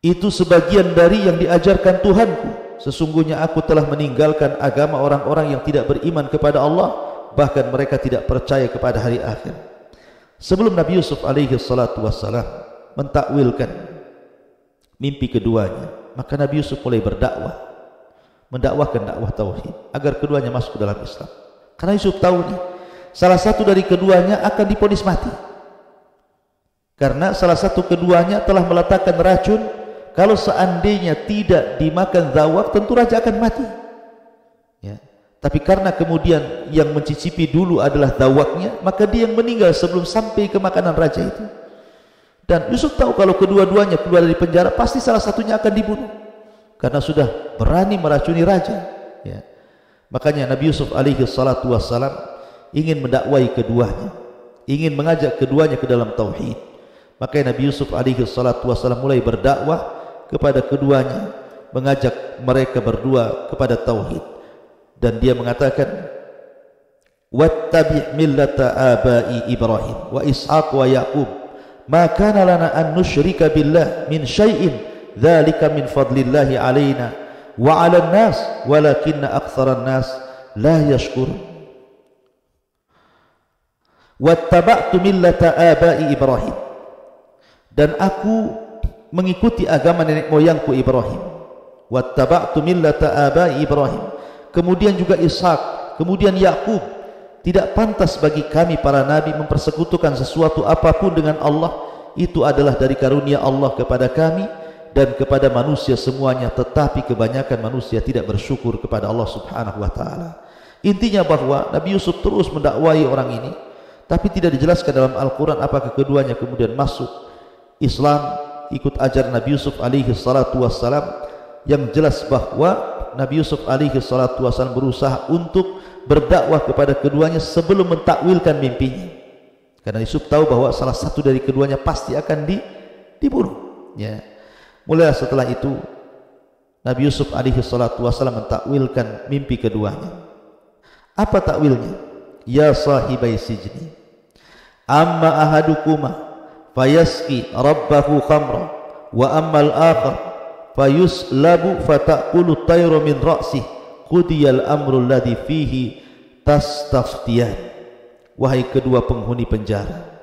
Itu sebagian dari yang diajarkan Tuhanku. Sesungguhnya aku telah meninggalkan agama orang-orang yang tidak beriman kepada Allah, bahkan mereka tidak percaya kepada hari akhir. Sebelum Nabi Yusuf alaihi salatu wassalam mentakwilkan mimpi keduanya, maka Nabi Yusuf mulai berdakwah, mendakwahkan dakwah tauhid agar keduanya masuk ke dalam Islam. Karena Yusuf tahu nih, salah satu dari keduanya akan divonis mati. Karena salah satu keduanya telah meletakkan racun, kalau seandainya tidak dimakan zawak, tentu raja akan mati. Ya. Tapi karena kemudian yang mencicipi dulu adalah zawaknya, maka dia yang meninggal sebelum sampai ke makanan raja itu. Dan Yusuf tahu kalau kedua-duanya keluar dari penjara, pasti salah satunya akan dibunuh, karena sudah berani meracuni raja. Ya. Makanya Nabi Yusuf alaihi salatu wassalam ingin mendakwai keduanya, ingin mengajak keduanya ke dalam tauhid. Makanya Nabi Yusuf alaihi salatu wassalam mulai berdakwah kepada keduanya, mengajak mereka berdua kepada tauhid. Dan dia mengatakan, wattabi' millata abai Ibrahim wa Ishaq wa Yaqub ma kana lana an nusyrika billah min syai'in dzalika min fadlillahi alaina wa 'alan nas walakinna aktsaran nas la yashkurun. Wattaba'tu millata abai Ibrahim, dan aku mengikuti agama nenek moyangku Ibrahim. Wattaba'tu millata abai Ibrahim, kemudian juga Ishak, kemudian Yakub. Tidak pantas bagi kami para nabi mempersekutukan sesuatu apapun dengan Allah. Itu adalah dari karunia Allah kepada kami dan kepada manusia semuanya, tetapi kebanyakan manusia tidak bersyukur kepada Allah subhanahu wa ta'ala. Intinya bahwa Nabi Yusuf terus mendakwai orang ini, tapi tidak dijelaskan dalam Al-Quran apakah keduanya kemudian masuk Islam, ikut ajaran Nabi Yusuf alaihi salatu wassalam. Yang jelas bahwa Nabi Yusuf alaihi salatu wassalam berusaha untuk berdakwah kepada keduanya sebelum mentakwilkan mimpinya, karena Yusuf tahu bahwa salah satu dari keduanya pasti akan dibunuh. Ya. Mulai setelah itu Nabi Yusuf alaihi salatu wassalam mentakwilkan mimpi keduanya. Apa takwilnya? Ya sahibai sijni, amma ahadukuma fayaski rabbahu khamra wa ammal akhar fayuslabu fatakulu tayru min ra'sih qudiyal amrul ladhi fihi tastaftiyan. Wahai kedua penghuni penjara,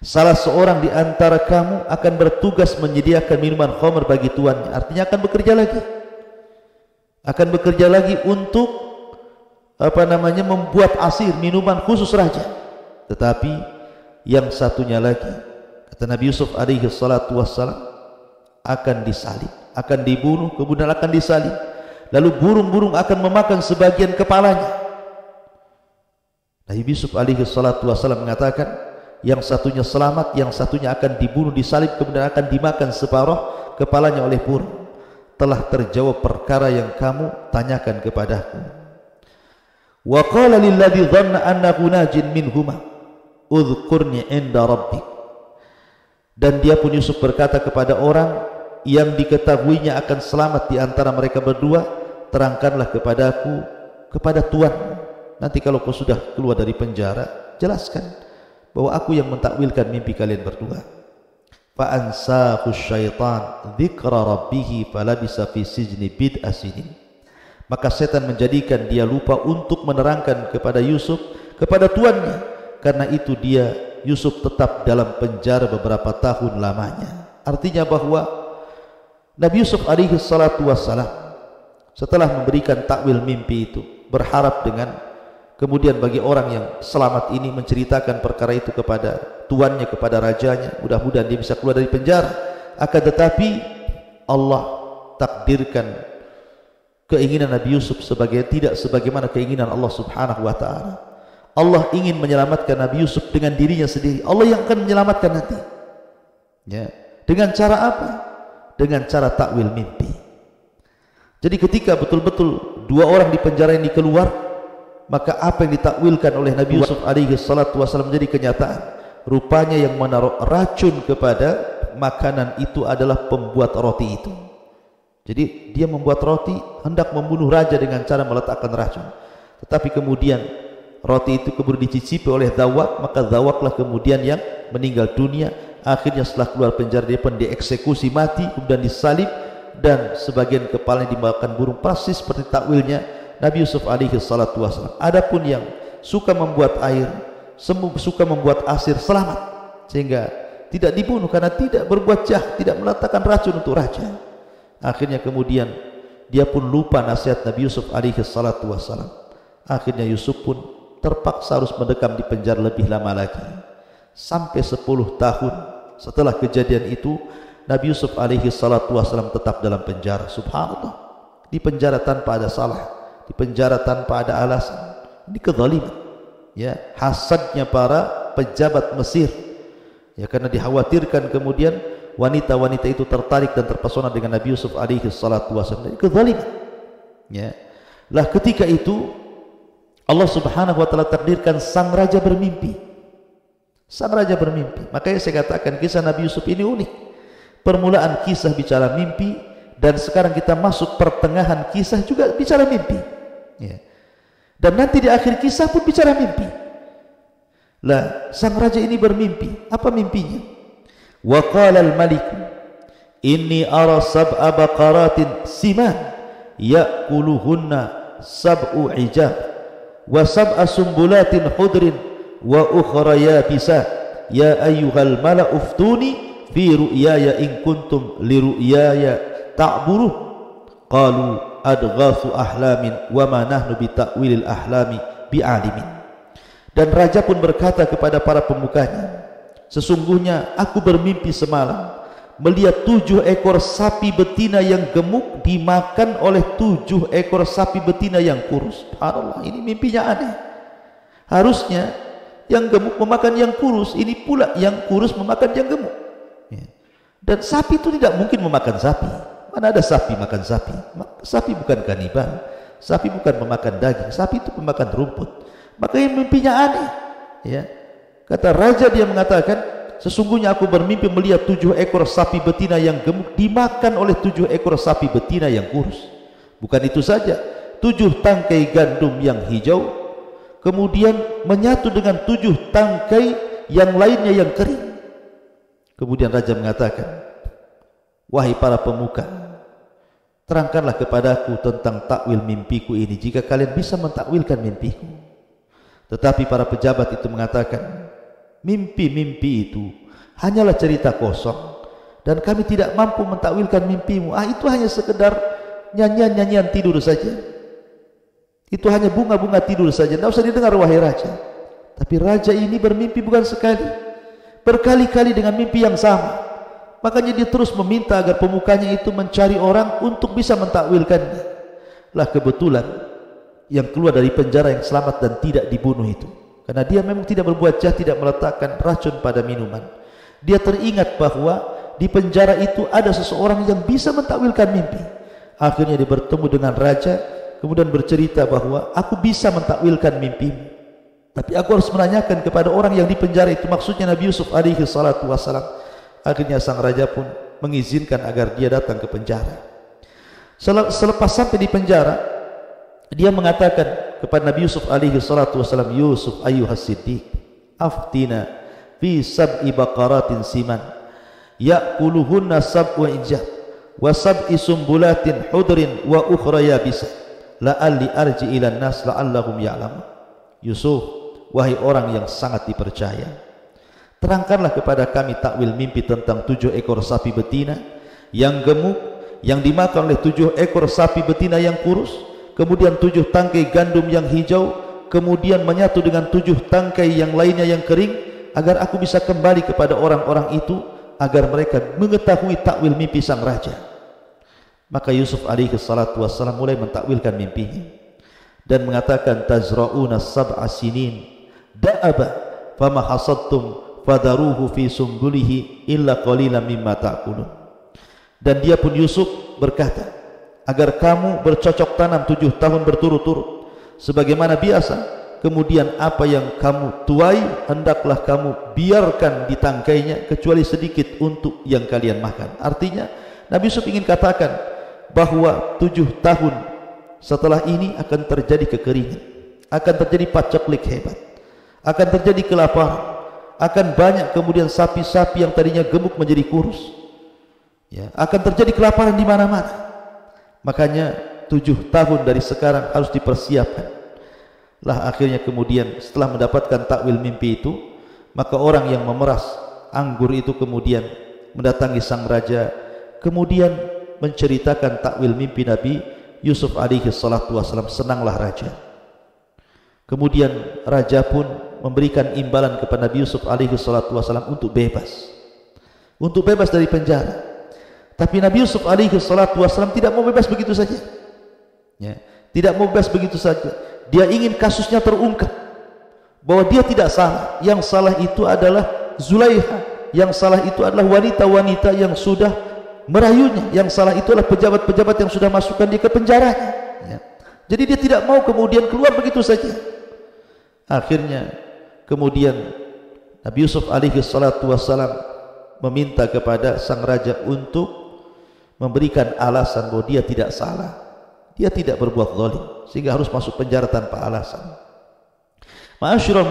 salah seorang di antara kamu akan bertugas menyediakan minuman khamr bagi tuannya, artinya akan bekerja lagi untuk membuat asir, minuman khusus raja. Tetapi yang satunya lagi, kata Nabi Yusuf alaihi salatu wassalam, akan disalib, akan dibunuh, kemudian akan disalib, lalu burung-burung akan memakan sebagian kepalanya. Nabi Yusuf alaihi salatu wassalam mengatakan, yang satunya selamat, yang satunya akan dibunuh, disalib, kemudian akan dimakan separuh kepalanya oleh burung. Telah terjawab perkara yang kamu tanyakan kepadaku. Wa qala lilladzi dhanna annahu najin minhuma udhkurni inda rabbik. Dan dia pun Yusuf berkata kepada orang yang diketahuinya akan selamat di antara mereka berdua, terangkanlah kepadaku kepada Tuhan. Nanti kalau kau sudah keluar dari penjara, jelaskan bahwa aku yang mentakwilkan mimpi kalian berdua. Fa'ansahu syaitan dzikra rabbih falabisa fi sijni bid'a sinin. Maka setan menjadikan dia lupa untuk menerangkan kepada Yusuf, kepada tuannya. Karena itu Yusuf tetap dalam penjara beberapa tahun lamanya. Artinya bahwa Nabi Yusuf alaihi salatu wassalam setelah memberikan takwil mimpi itu, berharap dengan kemudian bagi orang yang selamat ini menceritakan perkara itu kepada tuannya, kepada rajanya, mudah-mudahan dia bisa keluar dari penjara. Akan tetapi Allah takdirkan keinginan Nabi Yusuf tidak sebagaimana keinginan Allah subhanahu wa ta'ala. Allah ingin menyelamatkan Nabi Yusuf dengan dirinya sendiri. Allah yang akan menyelamatkan nanti. Ya. Dengan cara apa? Dengan cara takwil mimpi. Jadi ketika betul-betul dua orang di penjara ini keluar, maka apa yang ditakwilkan oleh Nabi Yusuf alaihi salatu wasallam menjadi kenyataan. Rupanya yang menaruh racun kepada makanan itu adalah pembuat roti itu. Jadi dia membuat roti, hendak membunuh raja dengan cara meletakkan racun. Tetapi kemudian roti itu kemudian dicicipi oleh Dhawak, maka Dhawaklah kemudian yang meninggal dunia. Akhirnya setelah keluar penjara dia pun dieksekusi mati, kemudian disalib, dan sebagian kepalanya dimakan burung, persis seperti takwilnya Nabi Yusuf alaihi salatu wasallam. Adapun yang suka membuat air, suka membuat asir, selamat, sehingga tidak dibunuh karena tidak berbuat jahat, tidak meletakkan racun untuk raja. Akhirnya kemudian dia pun lupa nasihat Nabi Yusuf alaihi salatu wasallam. Akhirnya Yusuf pun terpaksa harus mendekam di penjara lebih lama lagi, sampai 10 tahun setelah kejadian itu. Nabi Yusuf alaihi salatu wasallam tetap dalam penjara. Subhanallah, di penjara tanpa ada salah, di penjara tanpa ada alasan. Ini kezaliman, ya, hasadnya para pejabat Mesir, ya, karena dikhawatirkan kemudian wanita-wanita itu tertarik dan terpesona dengan Nabi Yusuf alaihi salatu wasallam. Ini kezaliman, ya. Lah ketika itu Allah subhanahu wa ta'ala takdirkan sang raja bermimpi. Sang raja bermimpi. Makanya saya katakan kisah Nabi Yusuf ini unik. Permulaan kisah bicara mimpi, dan sekarang kita masuk pertengahan kisah juga bicara mimpi, ya. Dan nanti di akhir kisah pun bicara mimpi. Lah sang raja ini bermimpi. Apa mimpinya? Wa qala al-malik inni ara sab'a baqaratin siman ya'kuluhunna sab'u ijab wa sab'a sumbulatin khudrin wa ukhra yabisat ya ayyuhal mala'u uftuni fi ru'yaya in kuntum li ru'yaya ta'buruh qalu adghasu ahlamin wa ma nahnu bi ta'wilil ahlami bi'alimin. Dan raja pun berkata kepada para pemukanya, sesungguhnya aku bermimpi semalam melihat 7 ekor sapi betina yang gemuk dimakan oleh 7 ekor sapi betina yang kurus. Subhanallah, ini mimpinya aneh. Harusnya yang gemuk memakan yang kurus, ini pula yang kurus memakan yang gemuk. Dan sapi itu tidak mungkin memakan sapi. Mana ada sapi makan sapi? Sapi bukan kanibal, sapi bukan memakan daging, sapi itu pemakan rumput. Makanya mimpinya aneh, ya. Kata raja, dia mengatakan, sesungguhnya aku bermimpi melihat 7 ekor sapi betina yang gemuk dimakan oleh 7 ekor sapi betina yang kurus. Bukan itu saja, 7 tangkai gandum yang hijau kemudian menyatu dengan 7 tangkai yang lainnya yang kering. Kemudian raja mengatakan, wahai para pemuka, terangkanlah kepadaku tentang takwil mimpiku ini, jika kalian bisa mentakwilkan mimpiku. Tetapi para pejabat itu mengatakan, mimpi-mimpi itu hanyalah cerita kosong, dan kami tidak mampu mentakwilkan mimpimu. Itu hanya sekedar nyanyian-nyanyian tidur saja. Itu hanya bunga-bunga tidur saja, tidak usah didengar wahai raja. Tapi raja ini bermimpi bukan sekali, berkali-kali dengan mimpi yang sama. Makanya dia terus meminta agar pemukanya itu mencari orang untuk bisa mentakwilkannya. Lah kebetulan yang keluar dari penjara yang selamat dan tidak dibunuh itu, karena dia memang tidak berbuat jahat, tidak meletakkan racun pada minuman. Dia teringat bahwa di penjara itu ada seseorang yang bisa mentakwilkan mimpi. Akhirnya dia bertemu dengan raja, kemudian bercerita bahwa aku bisa mentakwilkan mimpimu, tapi aku harus menanyakan kepada orang yang di penjara itu, maksudnya Nabi Yusuf alaihi salatu wassalam. Akhirnya sang raja pun mengizinkan agar dia datang ke penjara. Selepas sampai di penjara, dia mengatakan kepada Nabi Yusuf alaihi salatu wassalam, Yusuf ayyuhas siddiq aftina fi sab'i baqaratin siman ya'kuluhunna sab'u ijab wa sab'i sumbulatin hudrin wa ukhra yabisah la'alli arji ila nas la'allahum ya'lamun. Yusuf, wahai orang yang sangat dipercaya, terangkanlah kepada kami takwil mimpi tentang 7 ekor sapi betina yang gemuk yang dimakan oleh 7 ekor sapi betina yang kurus, kemudian 7 tangkai gandum yang hijau, kemudian menyatu dengan 7 tangkai yang lainnya yang kering, agar aku bisa kembali kepada orang-orang itu agar mereka mengetahui takwil mimpi sang raja. Maka Yusuf alaihi salatu wassalam mulai mentakwilkan mimpinya dan mengatakan, tazra'una sab'a sinin da'aba fama hasadtum fadaruhu fi sumbulihi illa qalilan mimma ta'kulun. Dan dia pun Yusuf berkata, agar kamu bercocok tanam 7 tahun berturut-turut sebagaimana biasa, kemudian apa yang kamu tuai hendaklah kamu biarkan di tangkainya kecuali sedikit untuk yang kalian makan. Artinya Nabi Yusuf ingin katakan bahwa 7 tahun setelah ini akan terjadi kekeringan, akan terjadi paceklik hebat, akan terjadi kelaparan, akan banyak kemudian sapi-sapi yang tadinya gemuk menjadi kurus, ya, akan terjadi kelaparan di mana-mana. Makanya 7 tahun dari sekarang harus dipersiapkan. Lah akhirnya kemudian setelah mendapatkan takwil mimpi itu, maka orang yang memeras anggur itu kemudian mendatangi sang raja, kemudian menceritakan takwil mimpi Nabi Yusuf alaihi salatu wassalam. Senanglah raja. Kemudian raja pun memberikan imbalan kepada Nabi Yusuf alaihi salatu wassalam untuk bebas dari penjara. Tapi Nabi Yusuf alaihi salatu wassalam tidak mau bebas begitu saja, ya, tidak mau bebas begitu saja. Dia ingin kasusnya terungkap bahwa dia tidak salah. Yang salah itu adalah Zulaiha, yang salah itu adalah wanita-wanita yang sudah merayunya, yang salah itu adalah pejabat-pejabat yang sudah masukkan dia ke penjaranya, ya. Jadi dia tidak mau kemudian keluar begitu saja. Akhirnya kemudian Nabi Yusuf alaihi salatu wassalam meminta kepada sang raja untuk memberikan alasan bahwa dia tidak salah, dia tidak berbuat zalim sehingga harus masuk penjara tanpa alasan. Ma'asyiral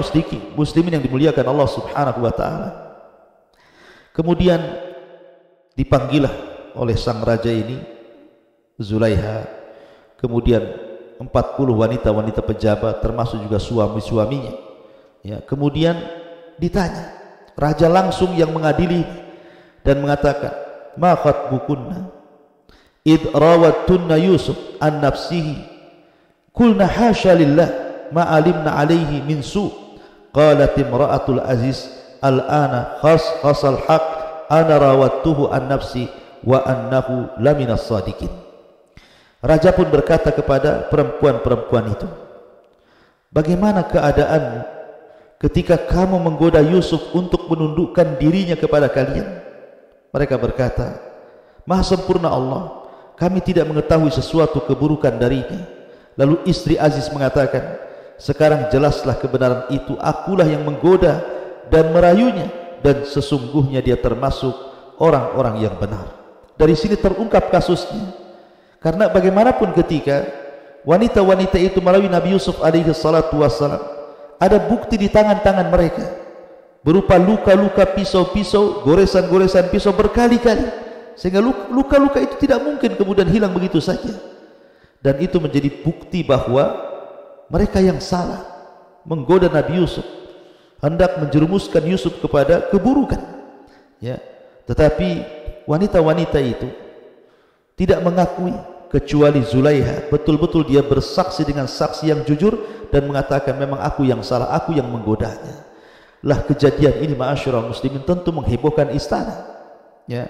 muslimin yang dimuliakan Allah Subhanahu wa taala. Kemudian dipanggillah oleh sang raja ini Zulaiha, kemudian 40 wanita-wanita pejabat termasuk juga suami-suaminya, ya. Kemudian ditanya, raja langsung yang mengadili dan mengatakan, ma khatbukunna id rawattunna Yusuf an nafsihi qulna hasya lillah ma alimna alaihi min su qalat imra'atul aziz al-ana khasal haq ana rawattuhu an nafsi wa annahu laminas sadiqin. Raja pun berkata kepada perempuan-perempuan itu, bagaimana keadaanmu ketika kamu menggoda Yusuf untuk menundukkan dirinya kepada kalian? Mereka berkata, Maha sempurna Allah, kami tidak mengetahui sesuatu keburukan darinya. Lalu istri Aziz mengatakan, sekarang jelaslah kebenaran itu, akulah yang menggoda dan merayunya, dan sesungguhnya dia termasuk orang-orang yang benar. Dari sini terungkap kasusnya. Karena bagaimanapun ketika wanita-wanita itu melalui Nabi Yusuf alaihi salatu wassalam, ada bukti di tangan-tangan mereka berupa luka-luka pisau-pisau, goresan-goresan pisau berkali-kali, sehingga luka-luka itu tidak mungkin kemudian hilang begitu saja. Dan itu menjadi bukti bahwa mereka yang salah menggoda Nabi Yusuf, hendak menjerumuskan Yusuf kepada keburukan, ya. Tetapi wanita-wanita itu tidak mengakui, kecuali Zulaiha. Betul-betul dia bersaksi dengan saksi yang jujur dan mengatakan, memang aku yang salah, aku yang menggodanya. Lah kejadian ini ma'asyiral muslimin tentu menghebohkan istana, ya.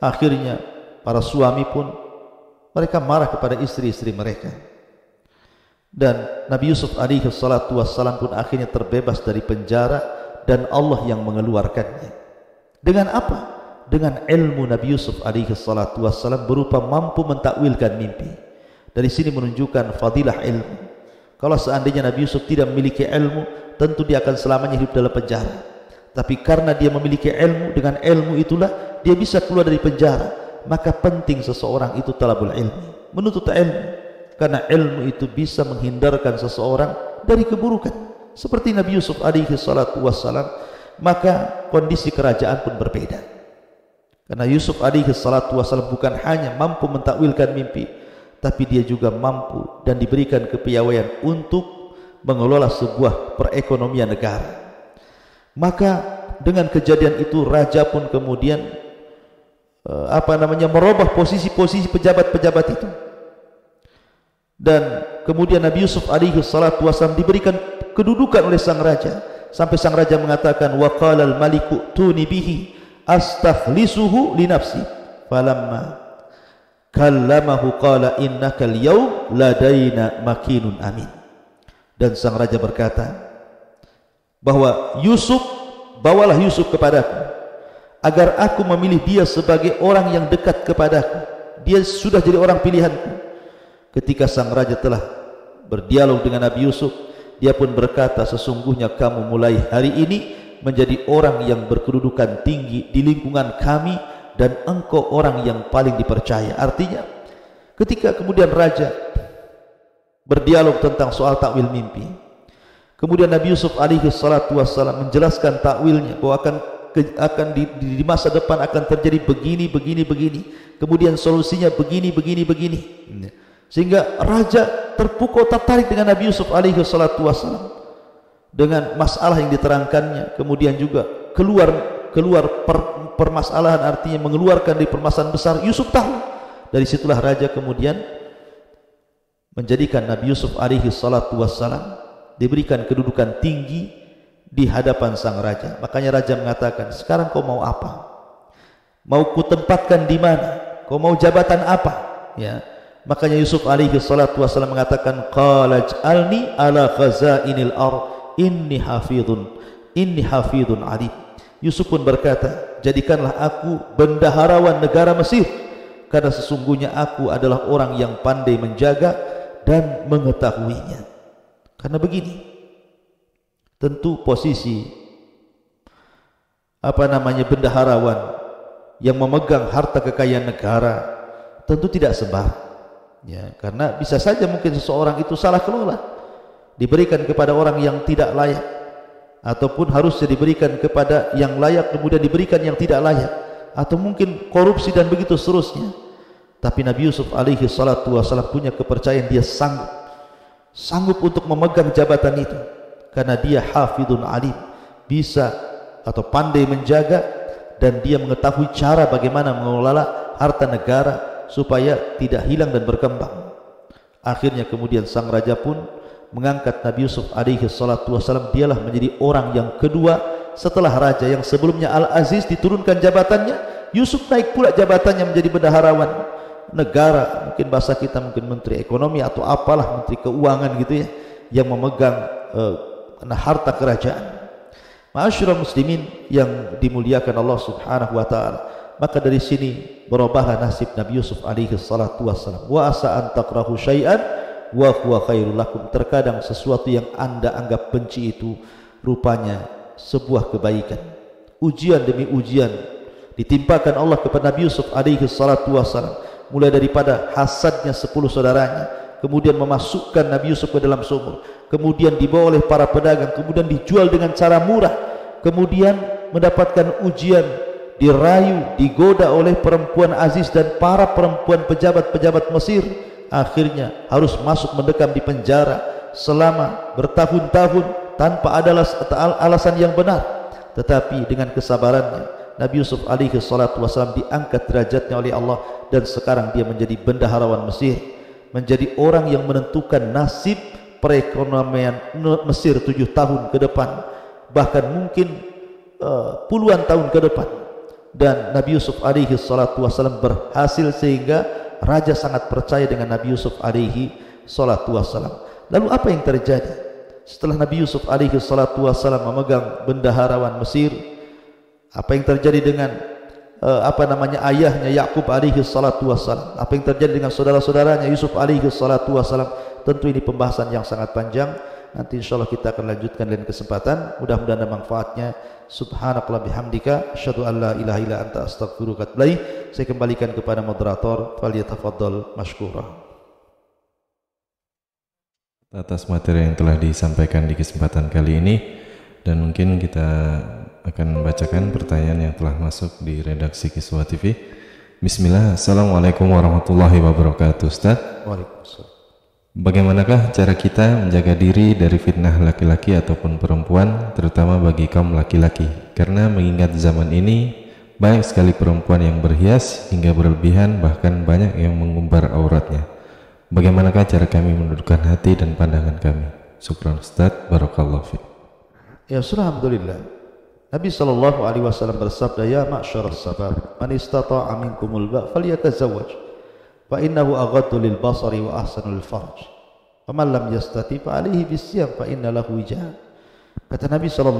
Akhirnya para suami pun mereka marah kepada istri-istri mereka, dan Nabi Yusuf alaihi salatu wassalam pun akhirnya terbebas dari penjara, dan Allah yang mengeluarkannya. Dengan apa? Dengan ilmu Nabi Yusuf alaihi salatu wassalam berupa mampu mentakwilkan mimpi. Dari sini menunjukkan fadilah ilmu. Kalau seandainya Nabi Yusuf tidak memiliki ilmu, tentu dia akan selamanya hidup dalam penjara. Tapi karena dia memiliki ilmu, dengan ilmu itulah dia bisa keluar dari penjara. Maka penting seseorang itu talabul ilmi, menuntut ilmu, karena ilmu itu bisa menghindarkan seseorang dari keburukan. Seperti Nabi Yusuf alaihi salatu wassalam, maka kondisi kerajaan pun berbeda. Karena Yusuf alaihi salatu wasallam bukan hanya mampu mentakwilkan mimpi, tapi dia juga mampu dan diberikan kepiawaian untuk mengelola sebuah perekonomian negara. Maka dengan kejadian itu raja pun kemudian merubah posisi-posisi pejabat-pejabat itu. Dan kemudian Nabi Yusuf alaihi salatu wasallam diberikan kedudukan oleh sang raja, sampai sang raja mengatakan, wa qala al-maliku tuni bihi astakhlisuhu li nafsi, falamma kallamahu qala innaka al-yawm ladaina makinun amin. Dan sang raja berkata bahwa Yusuf, bawalah Yusuf kepadaku agar aku memilih dia sebagai orang yang dekat kepadaku, dia sudah jadi orang pilihanku. Ketika sang raja telah berdialog dengan Nabi Yusuf, dia pun berkata, sesungguhnya kamu mulai hari ini menjadi orang yang berkedudukan tinggi di lingkungan kami, dan engkau orang yang paling dipercaya. Artinya ketika kemudian raja berdialog tentang soal takwil mimpi, kemudian Nabi Yusuf alaihi salatu wassalam menjelaskan takwilnya bahwa akan di masa depan akan terjadi begini, kemudian solusinya begini, sehingga raja terpukau tertarik dengan Nabi Yusuf alaihi salatu wassalam dengan masalah yang diterangkannya. Kemudian juga keluar permasalahan, artinya mengeluarkan dari permasalahan besar. Yusuf tahu. Dari situlah raja kemudian menjadikan Nabi Yusuf alaihi salatu wassalam diberikan kedudukan tinggi di hadapan sang raja. Makanya raja mengatakan, sekarang kau mau apa? Mau kutempatkan di mana? Kau mau jabatan apa? Ya. Makanya Yusuf alaihi salatu wassalam mengatakan, qala ij'alni ala khazainil ardh inni hafidhun alim. Yusuf pun berkata, jadikanlah aku bendaharawan negara Mesir, karena sesungguhnya aku adalah orang yang pandai menjaga dan mengetahuinya. Karena begini, tentu posisi bendaharawan yang memegang harta kekayaan negara tentu tidak sembarang, ya, karena bisa saja mungkin seseorang itu salah kelola, diberikan kepada orang yang tidak layak, ataupun harusnya diberikan kepada yang layak kemudian diberikan yang tidak layak, atau mungkin korupsi dan begitu seterusnya. Tapi Nabi Yusuf alaihi salatu wasallam punya kepercayaan dia sanggup untuk memegang jabatan itu, karena dia hafidhun alim, bisa atau pandai menjaga, dan dia mengetahui cara bagaimana mengelola harta negara supaya tidak hilang dan berkembang. Akhirnya kemudian sang raja pun mengangkat Nabi Yusuf alaihi salatu wasallam. Dialah menjadi orang yang kedua setelah raja yang sebelumnya Al-Aziz diturunkan jabatannya. Yusuf naik pula jabatannya menjadi bendaharawan negara, mungkin bahasa kita mungkin menteri ekonomi atau apalah, menteri keuangan gitu ya, yang memegang harta kerajaan. Ma'asyiral muslimin yang dimuliakan Allah Subhanahu wa taala, maka dari sini berubahlah nasib Nabi Yusuf alaihi salatu wasallam. Wa asa an takrahu syai'an wa huwa khairul lakum. Terkadang sesuatu yang Anda anggap benci itu rupanya sebuah kebaikan. Ujian demi ujian ditimpakan Allah kepada Nabi Yusuf alaihi salatu wasallam, mulai daripada hasadnya 10 saudaranya, kemudian memasukkan Nabi Yusuf ke dalam sumur, kemudian dibawa oleh para pedagang, kemudian dijual dengan cara murah, kemudian mendapatkan ujian, dirayu, digoda oleh perempuan aziz dan para perempuan pejabat-pejabat Mesir. Akhirnya harus masuk mendekam di penjara selama bertahun-tahun tanpa ada alasan yang benar. Tetapi dengan kesabarannya Nabi Yusuf alaihi salatu wasallam diangkat derajatnya oleh Allah, dan sekarang dia menjadi bendaharawan Mesir, menjadi orang yang menentukan nasib perekonomian Mesir 7 tahun ke depan, bahkan mungkin puluhan tahun ke depan. Dan Nabi Yusuf alaihi salatu wasallam berhasil sehingga raja sangat percaya dengan Nabi Yusuf alaihi salatu wasallam. Lalu apa yang terjadi setelah Nabi Yusuf alaihi salatu wasallam memegang bendaharawan Mesir? Apa yang terjadi dengan ayahnya Yakub alaihi salatu wasallam? Apa yang terjadi dengan saudara-saudaranya Yusuf alaihi salatu wasallam? Tentu ini pembahasan yang sangat panjang. Nanti insyaallah kita akan lanjutkan lain kesempatan. Mudah-mudahan ada manfaatnya. Subhanakallah bihamdika asyhadu an la ilaha illa anta astaghfiruka wa atubu ilaik. Saya kembalikan kepada moderator, falyatafaddal mashkura. Atas materi yang telah disampaikan di kesempatan kali ini, dan mungkin kita akan membacakan pertanyaan yang telah masuk di redaksi Kiswah TV. Bismillah. Assalamualaikum warahmatullahi wabarakatuh. Ustaz, Waalaikumsalam. bagaimanakah cara kita menjaga diri dari fitnah laki-laki ataupun perempuan, terutama bagi kaum laki-laki? Karena mengingat zaman ini banyak sekali perempuan yang berhias hingga berlebihan, bahkan banyak yang mengumbar auratnya. Bagaimanakah cara kami menundukkan hati dan pandangan kami? Syukran Ustaz, barakallahu fiik. Ya, alhamdulillah. Nabi SAW bersabda, ya ma'syaras sabab, man istata'a minkumul ba' falyatazawwaj, fa innahu aghaddu lil basari wa ahsanu lil farj. Wa man lam yastati' fa alaihi bisyam fa inna lahu wijah. Kata Nabi SAW,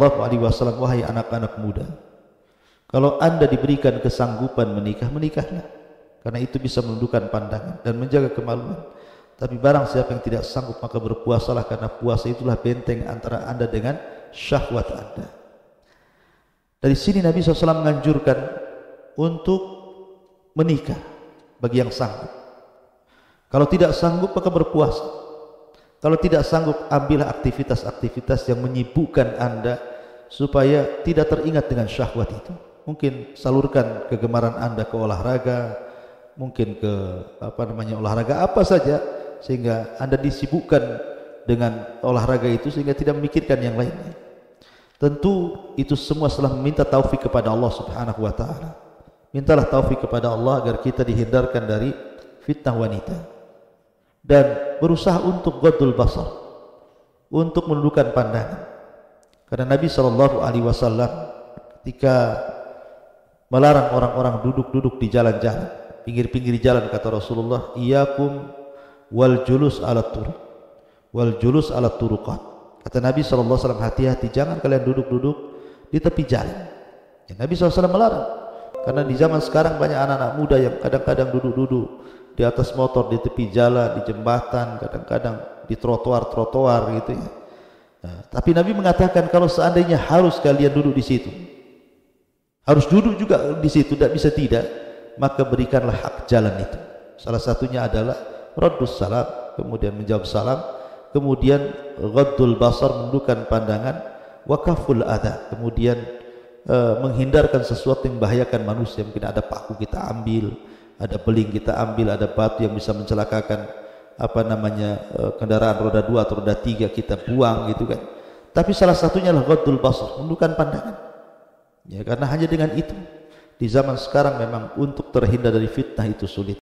wahai anak-anak muda, kalau anda diberikan kesanggupan menikah, menikahlah, karena itu bisa menundukkan pandangan dan menjaga kemaluan. Tapi barang siapa yang tidak sanggup, maka berpuasalah, karena puasa itulah benteng antara anda dengan syahwat anda. Dari sini Nabi SAW menganjurkan untuk menikah bagi yang sanggup. Kalau tidak sanggup, maka berpuasa. Kalau tidak sanggup, ambillah aktivitas-aktivitas yang menyibukkan anda supaya tidak teringat dengan syahwat itu. Mungkin salurkan kegemaran anda ke olahraga, mungkin ke olahraga apa saja, sehingga anda disibukkan dengan olahraga itu sehingga tidak memikirkan yang lainnya. Tentu itu semua setelah meminta taufik kepada Allah Subhanahu wa taala. Mintalah taufik kepada Allah agar kita dihindarkan dari fitnah wanita, dan berusaha untuk ghaddul basar, untuk menundukkan pandangan. Karena Nabi SAW ketika melarang orang-orang duduk-duduk di jalan-jalan, pinggir-pinggir jalan, kata Rasulullah, iyyakum wal julus ala turuq wal julus ala turuqat. Kata Nabi SAW, hati-hati, jangan kalian duduk-duduk di tepi jalan. Ya, Nabi SAW melarang, karena di zaman sekarang banyak anak-anak muda yang kadang-kadang duduk-duduk di atas motor, di tepi jalan, di jembatan, kadang-kadang di trotoar-trotoar gitu ya. Nah, tapi Nabi mengatakan kalau seandainya harus kalian duduk di situ, harus duduk juga di situ, tidak bisa tidak, maka berikanlah hak jalan itu. Salah satunya adalah raddus salam, kemudian menjawab salam, kemudian ghaddul basar, menundukkan pandangan, wa kaful adha, kemudian menghindarkan sesuatu yang membahayakan manusia. Mungkin ada paku kita ambil, ada beling kita ambil, ada batu yang bisa mencelakakan kendaraan roda 2 atau roda 3 kita buang gitu kan. Tapi salah satunya adalah ghaddul basar, menundukkan pandangan. Ya, karena hanya dengan itu di zaman sekarang memang untuk terhindar dari fitnah itu sulit.